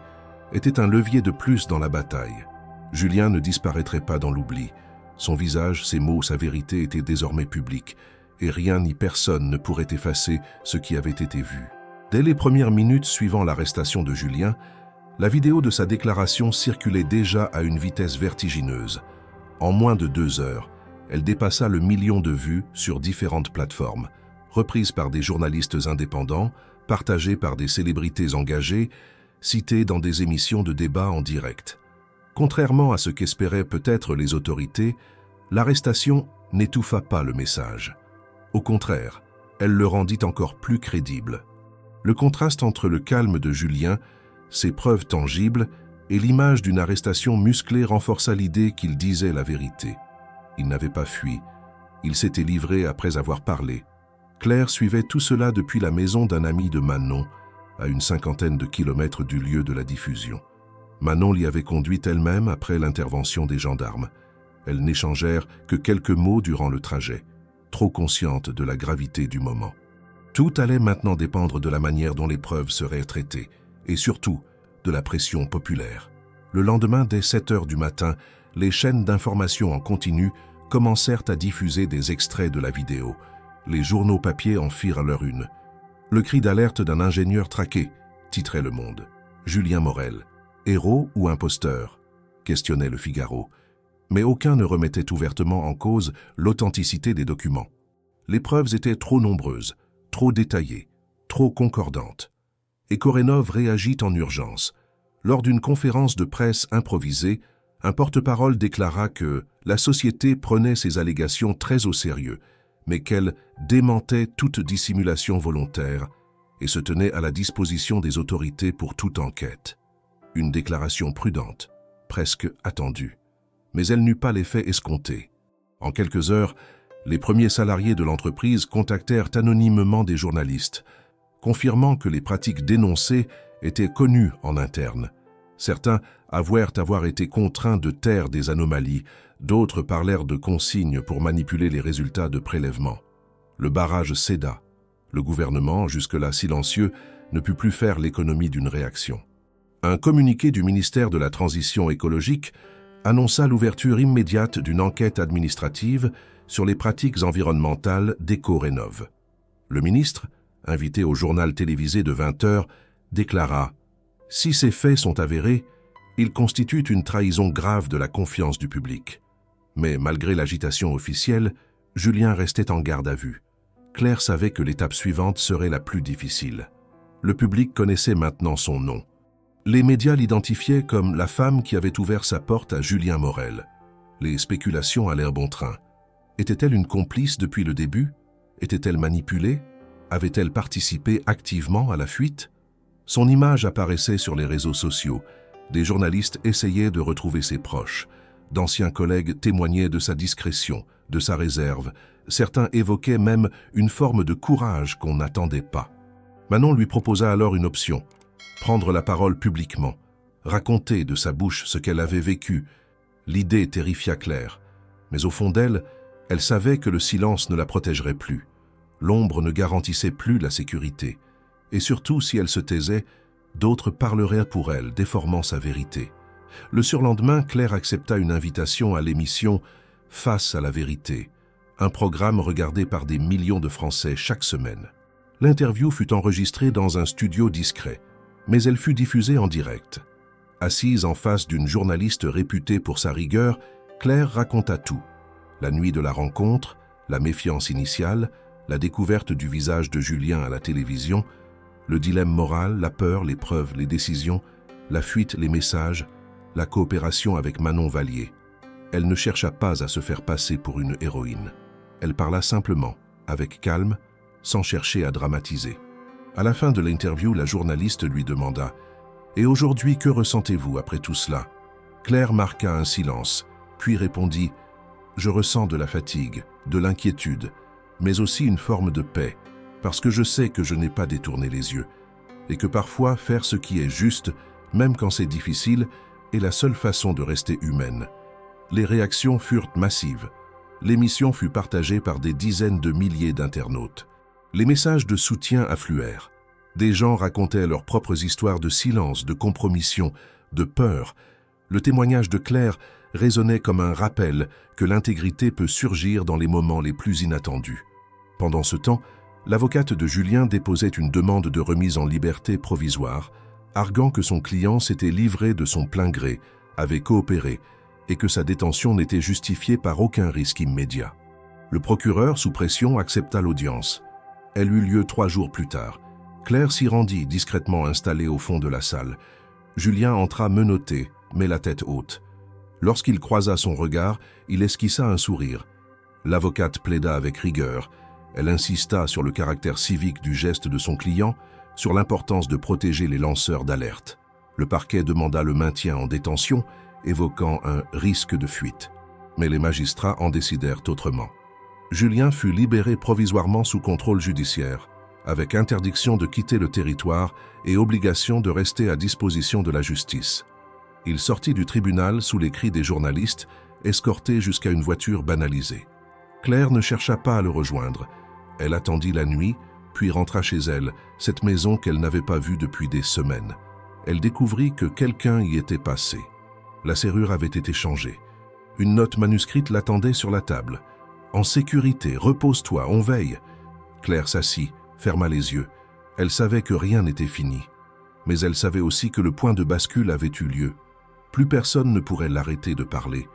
était un levier de plus dans la bataille. Julien ne disparaîtrait pas dans l'oubli. Son visage, ses mots, sa vérité étaient désormais publics, et rien ni personne ne pourrait effacer ce qui avait été vu. Dès les premières minutes suivant l'arrestation de Julien, la vidéo de sa déclaration circulait déjà à une vitesse vertigineuse. En moins de 2 heures, elle dépassa le 1 million de vues sur différentes plateformes, reprise par des journalistes indépendants, partagée par des célébrités engagées, citée dans des émissions de débat en direct. Contrairement à ce qu'espéraient peut-être les autorités, l'arrestation n'étouffa pas le message. Au contraire, elle le rendit encore plus crédible. Le contraste entre le calme de Julien, ses preuves tangibles, et l'image d'une arrestation musclée renforça l'idée qu'il disait la vérité. Il n'avait pas fui. Il s'était livré après avoir parlé. Claire suivait tout cela depuis la maison d'un ami de Manon, à une 50aine de kilomètres du lieu de la diffusion. Manon l'y avait conduite elle-même après l'intervention des gendarmes. Elles n'échangèrent que quelques mots durant le trajet, trop conscientes de la gravité du moment. Tout allait maintenant dépendre de la manière dont les preuves seraient traitées, et surtout de la pression populaire. Le lendemain, dès 7 heures du matin, les chaînes d'information en continu commencèrent à diffuser des extraits de la vidéo. Les journaux papier en firent leur une. « Le cri d'alerte d'un ingénieur traqué », titrait Le Monde. « Julien Morel, héros ou imposteur ?» questionnait Le Figaro. Mais aucun ne remettait ouvertement en cause l'authenticité des documents. Les preuves étaient trop nombreuses, trop détaillées, trop concordantes. Et Korenov réagit en urgence. Lors d'une conférence de presse improvisée, un porte-parole déclara que la société prenait ces allégations très au sérieux, mais qu'elle démentait toute dissimulation volontaire et se tenait à la disposition des autorités pour toute enquête. Une déclaration prudente, presque attendue. Mais elle n'eut pas l'effet escompté. En quelques heures, les premiers salariés de l'entreprise contactèrent anonymement des journalistes, confirmant que les pratiques dénoncées étaient connues en interne. Certains avouèrent avoir été contraints de taire des anomalies, d'autres parlèrent de consignes pour manipuler les résultats de prélèvements. Le barrage céda. Le gouvernement, jusque-là silencieux, ne put plus faire l'économie d'une réaction. Un communiqué du ministère de la Transition écologique annonça l'ouverture immédiate d'une enquête administrative sur les pratiques environnementales d'Ecorénov. Le ministre, invité au journal télévisé de 20 heures, déclara « Si ces faits sont avérés, ils constituent une trahison grave de la confiance du public. » Mais malgré l'agitation officielle, Julien restait en garde à vue. Claire savait que l'étape suivante serait la plus difficile. Le public connaissait maintenant son nom. Les médias l'identifiaient comme la femme qui avait ouvert sa porte à Julien Morel. Les spéculations allèrent bon train. Était-elle une complice depuis le début? Était-elle manipulée? Avait-elle participé activement à la fuite? Son image apparaissait sur les réseaux sociaux. Des journalistes essayaient de retrouver ses proches. D'anciens collègues témoignaient de sa discrétion, de sa réserve. Certains évoquaient même une forme de courage qu'on n'attendait pas. Manon lui proposa alors une option. Prendre la parole publiquement, raconter de sa bouche ce qu'elle avait vécu. L'idée terrifia Claire, mais au fond d'elle, elle savait que le silence ne la protégerait plus. L'ombre ne garantissait plus la sécurité. Et surtout, si elle se taisait, d'autres parleraient pour elle, déformant sa vérité. Le surlendemain, Claire accepta une invitation à l'émission « Face à la vérité », un programme regardé par des millions de Français chaque semaine. L'interview fut enregistrée dans un studio discret, mais elle fut diffusée en direct. Assise en face d'une journaliste réputée pour sa rigueur, Claire raconta tout. La nuit de la rencontre, la méfiance initiale, la découverte du visage de Julien à la télévision, le dilemme moral, la peur, les preuves, les décisions, la fuite, les messages, la coopération avec Manon Vallier. Elle ne chercha pas à se faire passer pour une héroïne. Elle parla simplement, avec calme, sans chercher à dramatiser. À la fin de l'interview, la journaliste lui demanda « Et aujourd'hui, que ressentez-vous après tout cela ?» Claire marqua un silence, puis répondit « Je ressens de la fatigue, de l'inquiétude, mais aussi une forme de paix, parce que je sais que je n'ai pas détourné les yeux, et que parfois faire ce qui est juste, même quand c'est difficile, est la seule façon de rester humaine. » Les réactions furent massives. L'émission fut partagée par des dizaines de milliers d'internautes. Les messages de soutien affluèrent. Des gens racontaient leurs propres histoires de silence, de compromission, de peur. Le témoignage de Claire résonnait comme un rappel que l'intégrité peut surgir dans les moments les plus inattendus. Pendant ce temps, l'avocate de Julien déposait une demande de remise en liberté provisoire, arguant que son client s'était livré de son plein gré, avait coopéré, et que sa détention n'était justifiée par aucun risque immédiat. Le procureur, sous pression, accepta l'audience. Elle eut lieu 3 jours plus tard. Claire s'y rendit, discrètement installée au fond de la salle. Julien entra menotté, mais la tête haute. Lorsqu'il croisa son regard, il esquissa un sourire. L'avocate plaida avec rigueur. Elle insista sur le caractère civique du geste de son client, sur l'importance de protéger les lanceurs d'alerte. Le parquet demanda le maintien en détention, évoquant un risque de fuite. Mais les magistrats en décidèrent autrement. Julien fut libéré provisoirement sous contrôle judiciaire, avec interdiction de quitter le territoire et obligation de rester à disposition de la justice. Il sortit du tribunal sous les cris des journalistes, escorté jusqu'à une voiture banalisée. Claire ne chercha pas à le rejoindre. Elle attendit la nuit, puis rentra chez elle, cette maison qu'elle n'avait pas vue depuis des semaines. Elle découvrit que quelqu'un y était passé. La serrure avait été changée. Une note manuscrite l'attendait sur la table. « En sécurité, repose-toi, on veille. » Claire s'assit, ferma les yeux. Elle savait que rien n'était fini. Mais elle savait aussi que le point de bascule avait eu lieu. Plus personne ne pourrait l'arrêter de parler.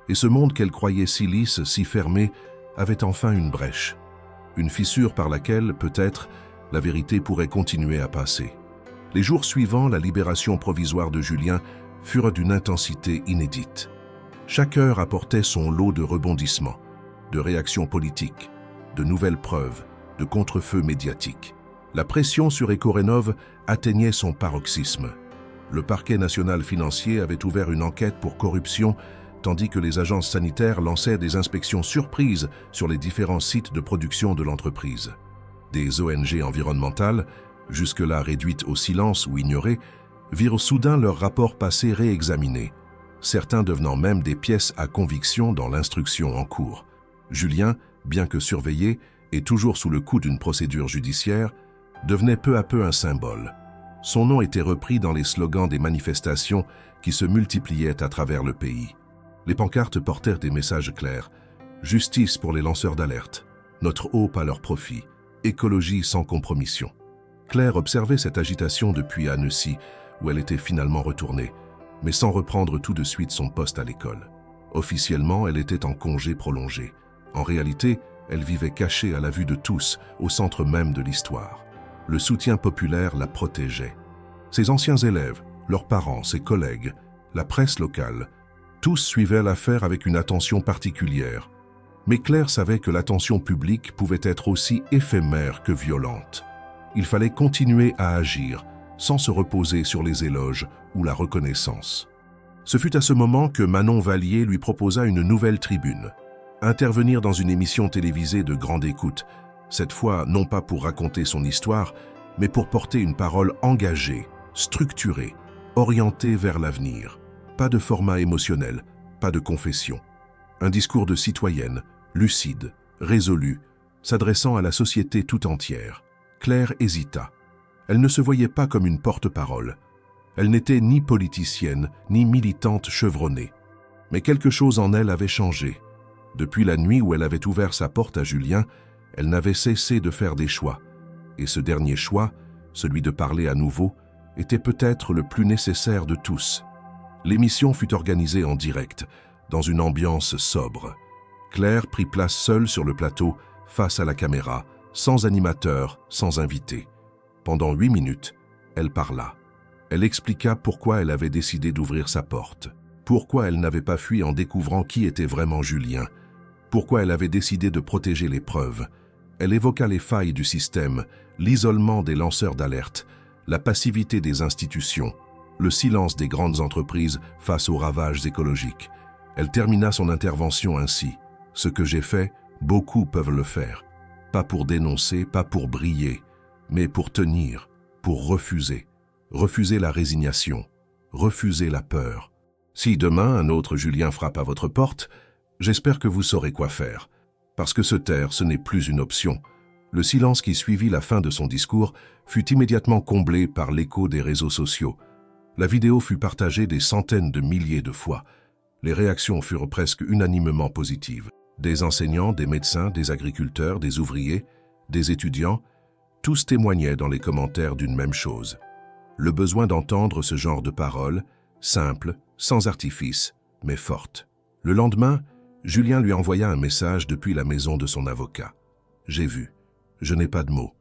Et ce monde qu'elle croyait si lisse, si fermé, avait enfin une brèche. Une fissure par laquelle, peut-être, la vérité pourrait continuer à passer. Les jours suivants, la libération provisoire de Julien furent d'une intensité inédite. Chaque heure apportait son lot de rebondissements, de réactions politiques, de nouvelles preuves, de contre-feux médiatiques. La pression sur Ecorénov atteignait son paroxysme. Le parquet national financier avait ouvert une enquête pour corruption, tandis que les agences sanitaires lançaient des inspections surprises sur les différents sites de production de l'entreprise. Des ONG environnementales, jusque-là réduites au silence ou ignorées, virent soudain leurs rapports passés réexaminés, certains devenant même des pièces à conviction dans l'instruction en cours. Julien, bien que surveillé et toujours sous le coup d'une procédure judiciaire, devenait peu à peu un symbole. Son nom était repris dans les slogans des manifestations qui se multipliaient à travers le pays. Les pancartes portèrent des messages clairs. Justice pour les lanceurs d'alerte. Notre hope à leur profit. Écologie sans compromission. Claire observait cette agitation depuis Annecy, où elle était finalement retournée, mais sans reprendre tout de suite son poste à l'école. Officiellement, elle était en congé prolongé. En réalité, elle vivait cachée à la vue de tous, au centre même de l'histoire. Le soutien populaire la protégeait. Ses anciens élèves, leurs parents, ses collègues, la presse locale, tous suivaient l'affaire avec une attention particulière. Mais Claire savait que l'attention publique pouvait être aussi éphémère que violente. Il fallait continuer à agir, sans se reposer sur les éloges ou la reconnaissance. Ce fut à ce moment que Manon Vallier lui proposa une nouvelle tribune. Intervenir dans une émission télévisée de grande écoute, cette fois non pas pour raconter son histoire, mais pour porter une parole engagée, structurée, orientée vers l'avenir. Pas de format émotionnel, pas de confession. Un discours de citoyenne, lucide, résolu, s'adressant à la société tout entière. Claire hésita. Elle ne se voyait pas comme une porte-parole. Elle n'était ni politicienne, ni militante chevronnée. Mais quelque chose en elle avait changé. Depuis la nuit où elle avait ouvert sa porte à Julien, elle n'avait cessé de faire des choix. Et ce dernier choix, celui de parler à nouveau, était peut-être le plus nécessaire de tous. L'émission fut organisée en direct, dans une ambiance sobre. Claire prit place seule sur le plateau, face à la caméra, sans animateur, sans invité. Pendant 8 minutes, elle parla. Elle expliqua pourquoi elle avait décidé d'ouvrir sa porte, pourquoi elle n'avait pas fui en découvrant qui était vraiment Julien, pourquoi elle avait décidé de protéger les preuves. Elle évoqua les failles du système, l'isolement des lanceurs d'alerte, la passivité des institutions, le silence des grandes entreprises face aux ravages écologiques. Elle termina son intervention ainsi. « Ce que j'ai fait, beaucoup peuvent le faire. Pas pour dénoncer, pas pour briller, mais pour tenir, pour refuser. Refuser la résignation, refuser la peur. Si demain un autre Julien frappe à votre porte, j'espère que vous saurez quoi faire. Parce que se taire, ce n'est plus une option. » Le silence qui suivit la fin de son discours fut immédiatement comblé par l'écho des réseaux sociaux. La vidéo fut partagée des centaines de milliers de fois. Les réactions furent presque unanimement positives. Des enseignants, des médecins, des agriculteurs, des ouvriers, des étudiants, tous témoignaient dans les commentaires d'une même chose. Le besoin d'entendre ce genre de paroles, simples, sans artifice, mais fortes. Le lendemain, Julien lui envoya un message depuis la maison de son avocat. « J'ai vu. Je n'ai pas de mots.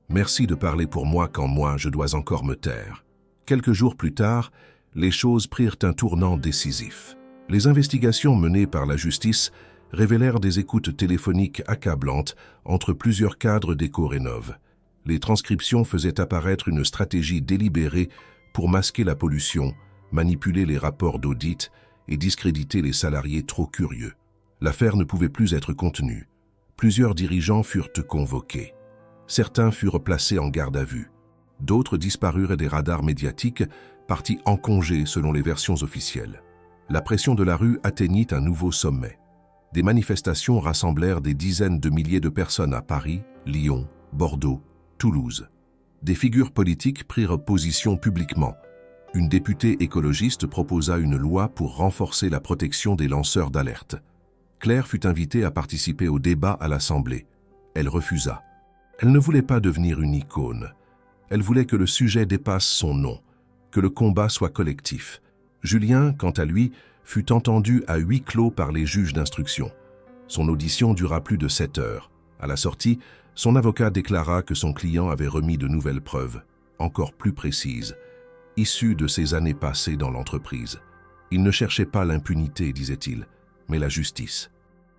Merci de parler pour moi quand moi, je dois encore me taire. » Quelques jours plus tard, les choses prirent un tournant décisif. Les investigations menées par la justice révélèrent des écoutes téléphoniques accablantes entre plusieurs cadres d'Éco-Rénov'. Les transcriptions faisaient apparaître une stratégie délibérée pour masquer la pollution, manipuler les rapports d'audit et discréditer les salariés trop curieux. L'affaire ne pouvait plus être contenue. Plusieurs dirigeants furent convoqués. Certains furent placés en garde à vue. D'autres disparurent des radars médiatiques, partis en congé selon les versions officielles. La pression de la rue atteignit un nouveau sommet. Des manifestations rassemblèrent des dizaines de milliers de personnes à Paris, Lyon, Bordeaux, Toulouse. Des figures politiques prirent position publiquement. Une députée écologiste proposa une loi pour renforcer la protection des lanceurs d'alerte. Claire fut invitée à participer au débat à l'Assemblée. Elle refusa. Elle ne voulait pas devenir une icône. Elle voulait que le sujet dépasse son nom, que le combat soit collectif. Julien, quant à lui, fut entendu à huis clos par les juges d'instruction. Son audition dura plus de 7 heures. À la sortie, son avocat déclara que son client avait remis de nouvelles preuves, encore plus précises, issues de ses années passées dans l'entreprise. Il ne cherchait pas l'impunité, disait-il, mais la justice.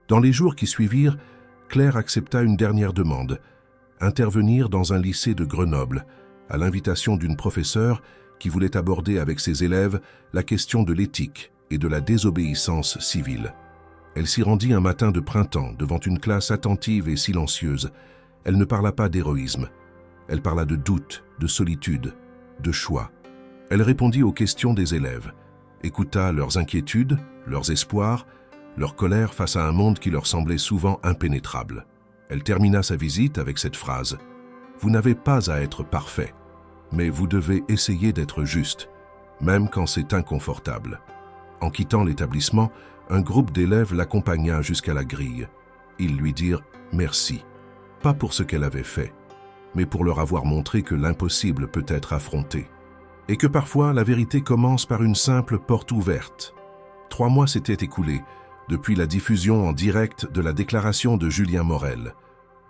Dans les jours qui suivirent, Claire accepta une dernière demande, intervenir dans un lycée de Grenoble, à l'invitation d'une professeure qui voulait aborder avec ses élèves la question de l'éthique et de la désobéissance civile. Elle s'y rendit un matin de printemps devant une classe attentive et silencieuse. Elle ne parla pas d'héroïsme. Elle parla de doute, de solitude, de choix. Elle répondit aux questions des élèves, écouta leurs inquiétudes, leurs espoirs, leur colère face à un monde qui leur semblait souvent impénétrable. Elle termina sa visite avec cette phrase : « Vous n'avez pas à être parfait, mais vous devez essayer d'être juste, même quand c'est inconfortable. » En quittant l'établissement, un groupe d'élèves l'accompagna jusqu'à la grille. Ils lui dirent merci, pas pour ce qu'elle avait fait, mais pour leur avoir montré que l'impossible peut être affronté, et que parfois la vérité commence par une simple porte ouverte. 3 mois s'étaient écoulés depuis la diffusion en direct de la déclaration de Julien Morel.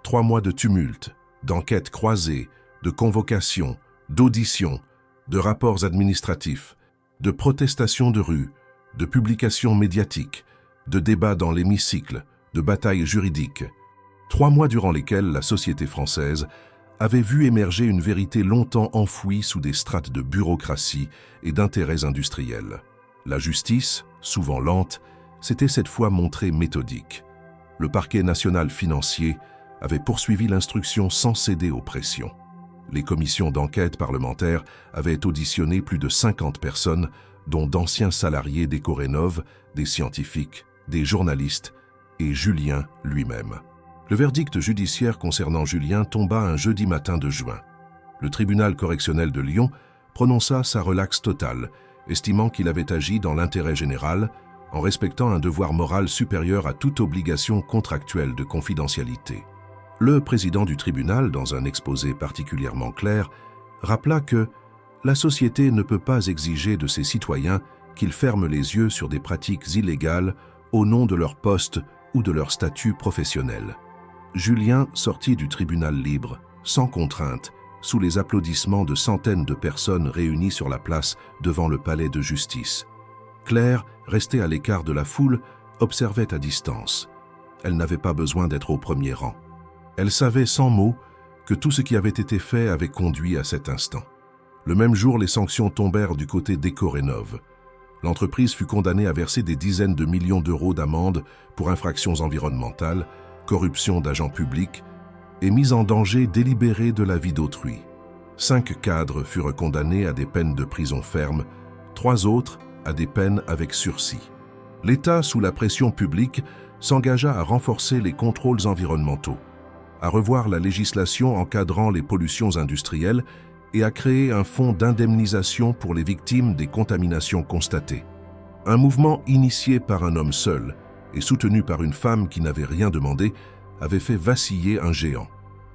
3 mois de tumulte, d'enquêtes croisées, de convocations, d'auditions, de rapports administratifs, de protestations de rue, de publications médiatiques, de débats dans l'hémicycle, de batailles juridiques. 3 mois durant lesquels la société française avait vu émerger une vérité longtemps enfouie sous des strates de bureaucratie et d'intérêts industriels. La justice, souvent lente, s'était cette fois montrée méthodique. Le parquet national financier avait poursuivi l'instruction sans céder aux pressions. Les commissions d'enquête parlementaires avaient auditionné plus de 50 personnes, dont d'anciens salariés d'Ecorénov, des scientifiques, des journalistes et Julien lui-même. Le verdict judiciaire concernant Julien tomba un jeudi matin de juin. Le tribunal correctionnel de Lyon prononça sa relaxe totale, estimant qu'il avait agi dans l'intérêt général, en respectant un devoir moral supérieur à toute obligation contractuelle de confidentialité. Le président du tribunal, dans un exposé particulièrement clair, rappela que la société ne peut pas exiger de ses citoyens qu'ils ferment les yeux sur des pratiques illégales au nom de leur poste ou de leur statut professionnel. Julien sortit du tribunal libre, sans contrainte, sous les applaudissements de centaines de personnes réunies sur la place devant le palais de justice. Claire, restée à l'écart de la foule, observait à distance. Elle n'avait pas besoin d'être au premier rang. Elle savait sans mots que tout ce qui avait été fait avait conduit à cet instant. Le même jour, les sanctions tombèrent du côté d'Ecorénov. L'entreprise fut condamnée à verser des dizaines de millions d'euros d'amende pour infractions environnementales, corruption d'agents publics et mise en danger délibérée de la vie d'autrui. 5 cadres furent condamnés à des peines de prison ferme, 3 autres à des peines avec sursis. L'État, sous la pression publique, s'engagea à renforcer les contrôles environnementaux, à revoir la législation encadrant les pollutions industrielles et à créer un fonds d'indemnisation pour les victimes des contaminations constatées. Un mouvement initié par un homme seul et soutenu par une femme qui n'avait rien demandé, avait fait vaciller un géant.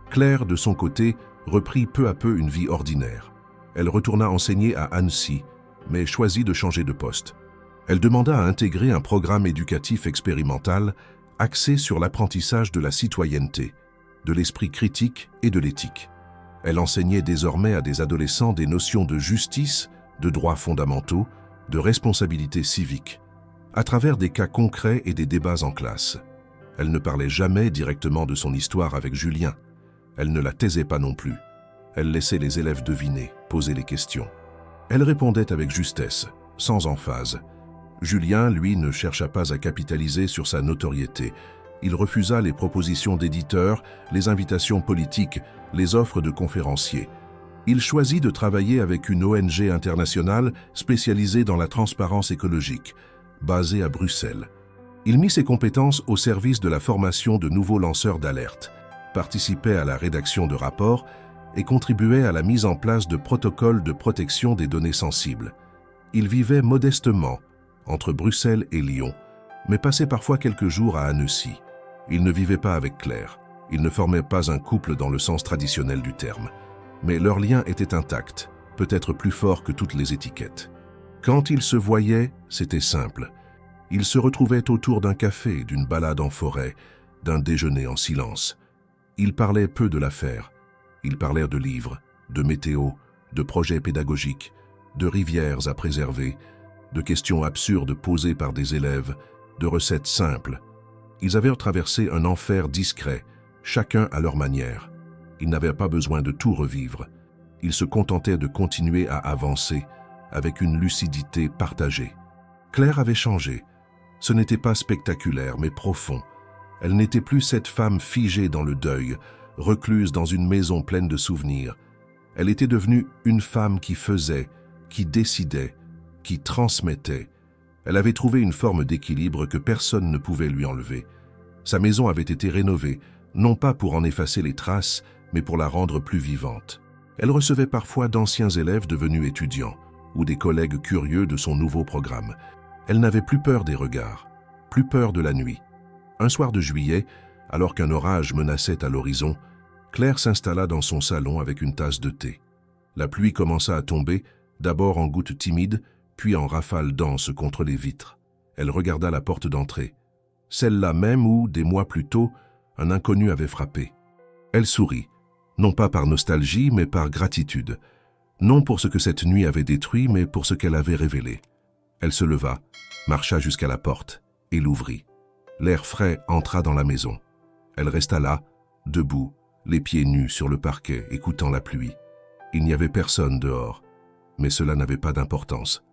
Claire, de son côté, reprit peu à peu une vie ordinaire. Elle retourna enseigner à Annecy, mais choisit de changer de poste. Elle demanda à intégrer un programme éducatif expérimental axé sur l'apprentissage de la citoyenneté, de l'esprit critique et de l'éthique. Elle enseignait désormais à des adolescents des notions de justice, de droits fondamentaux, de responsabilité civique, à travers des cas concrets et des débats en classe. Elle ne parlait jamais directement de son histoire avec Julien. Elle ne la taisait pas non plus. Elle laissait les élèves deviner, poser les questions. Elle répondait avec justesse, sans emphase. Julien, lui, ne chercha pas à capitaliser sur sa notoriété. Il refusa les propositions d'éditeurs, les invitations politiques, les offres de conférenciers. Il choisit de travailler avec une ONG internationale spécialisée dans la transparence écologique, basée à Bruxelles. Il mit ses compétences au service de la formation de nouveaux lanceurs d'alerte, participait à la rédaction de rapports et contribuait à la mise en place de protocoles de protection des données sensibles. Il vivait modestement entre Bruxelles et Lyon, mais passait parfois quelques jours à Annecy. Il ne vivait pas avec Claire. Ils ne formaient pas un couple dans le sens traditionnel du terme. Mais leur lien était intact, peut-être plus fort que toutes les étiquettes. Quand ils se voyaient, c'était simple. Ils se retrouvaient autour d'un café, d'une balade en forêt, d'un déjeuner en silence. Ils parlaient peu de l'affaire. Ils parlèrent de livres, de météo, de projets pédagogiques, de rivières à préserver, de questions absurdes posées par des élèves, de recettes simples. Ils avaient traversé un enfer discret, chacun à leur manière. Ils n'avaient pas besoin de tout revivre. Ils se contentaient de continuer à avancer avec une lucidité partagée. Claire avait changé. Ce n'était pas spectaculaire, mais profond. Elle n'était plus cette femme figée dans le deuil, recluse dans une maison pleine de souvenirs. Elle était devenue une femme qui faisait, qui décidait, qui transmettait. Elle avait trouvé une forme d'équilibre que personne ne pouvait lui enlever. Sa maison avait été rénovée, non pas pour en effacer les traces, mais pour la rendre plus vivante. Elle recevait parfois d'anciens élèves devenus étudiants, ou des collègues curieux de son nouveau programme. Elle n'avait plus peur des regards, plus peur de la nuit. Un soir de juillet, alors qu'un orage menaçait à l'horizon, Claire s'installa dans son salon avec une tasse de thé. La pluie commença à tomber, d'abord en gouttes timides, puis en rafales denses contre les vitres. Elle regarda la porte d'entrée, celle-là même où, des mois plus tôt, un inconnu avait frappé. Elle sourit, non pas par nostalgie, mais par gratitude. Non pour ce que cette nuit avait détruit, mais pour ce qu'elle avait révélé. Elle se leva, marcha jusqu'à la porte et l'ouvrit. L'air frais entra dans la maison. Elle resta là, debout, les pieds nus sur le parquet, écoutant la pluie. Il n'y avait personne dehors, mais cela n'avait pas d'importance.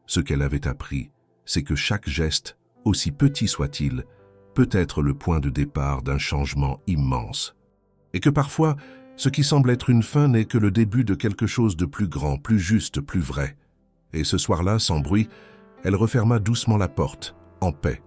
Ce qu'elle avait appris, c'est que chaque geste, aussi petit soit-il, peut être le point de départ d'un changement immense. Et que parfois, ce qui semble être une fin n'est que le début de quelque chose de plus grand, plus juste, plus vrai. Et ce soir-là, sans bruit, elle referma doucement la porte, en paix.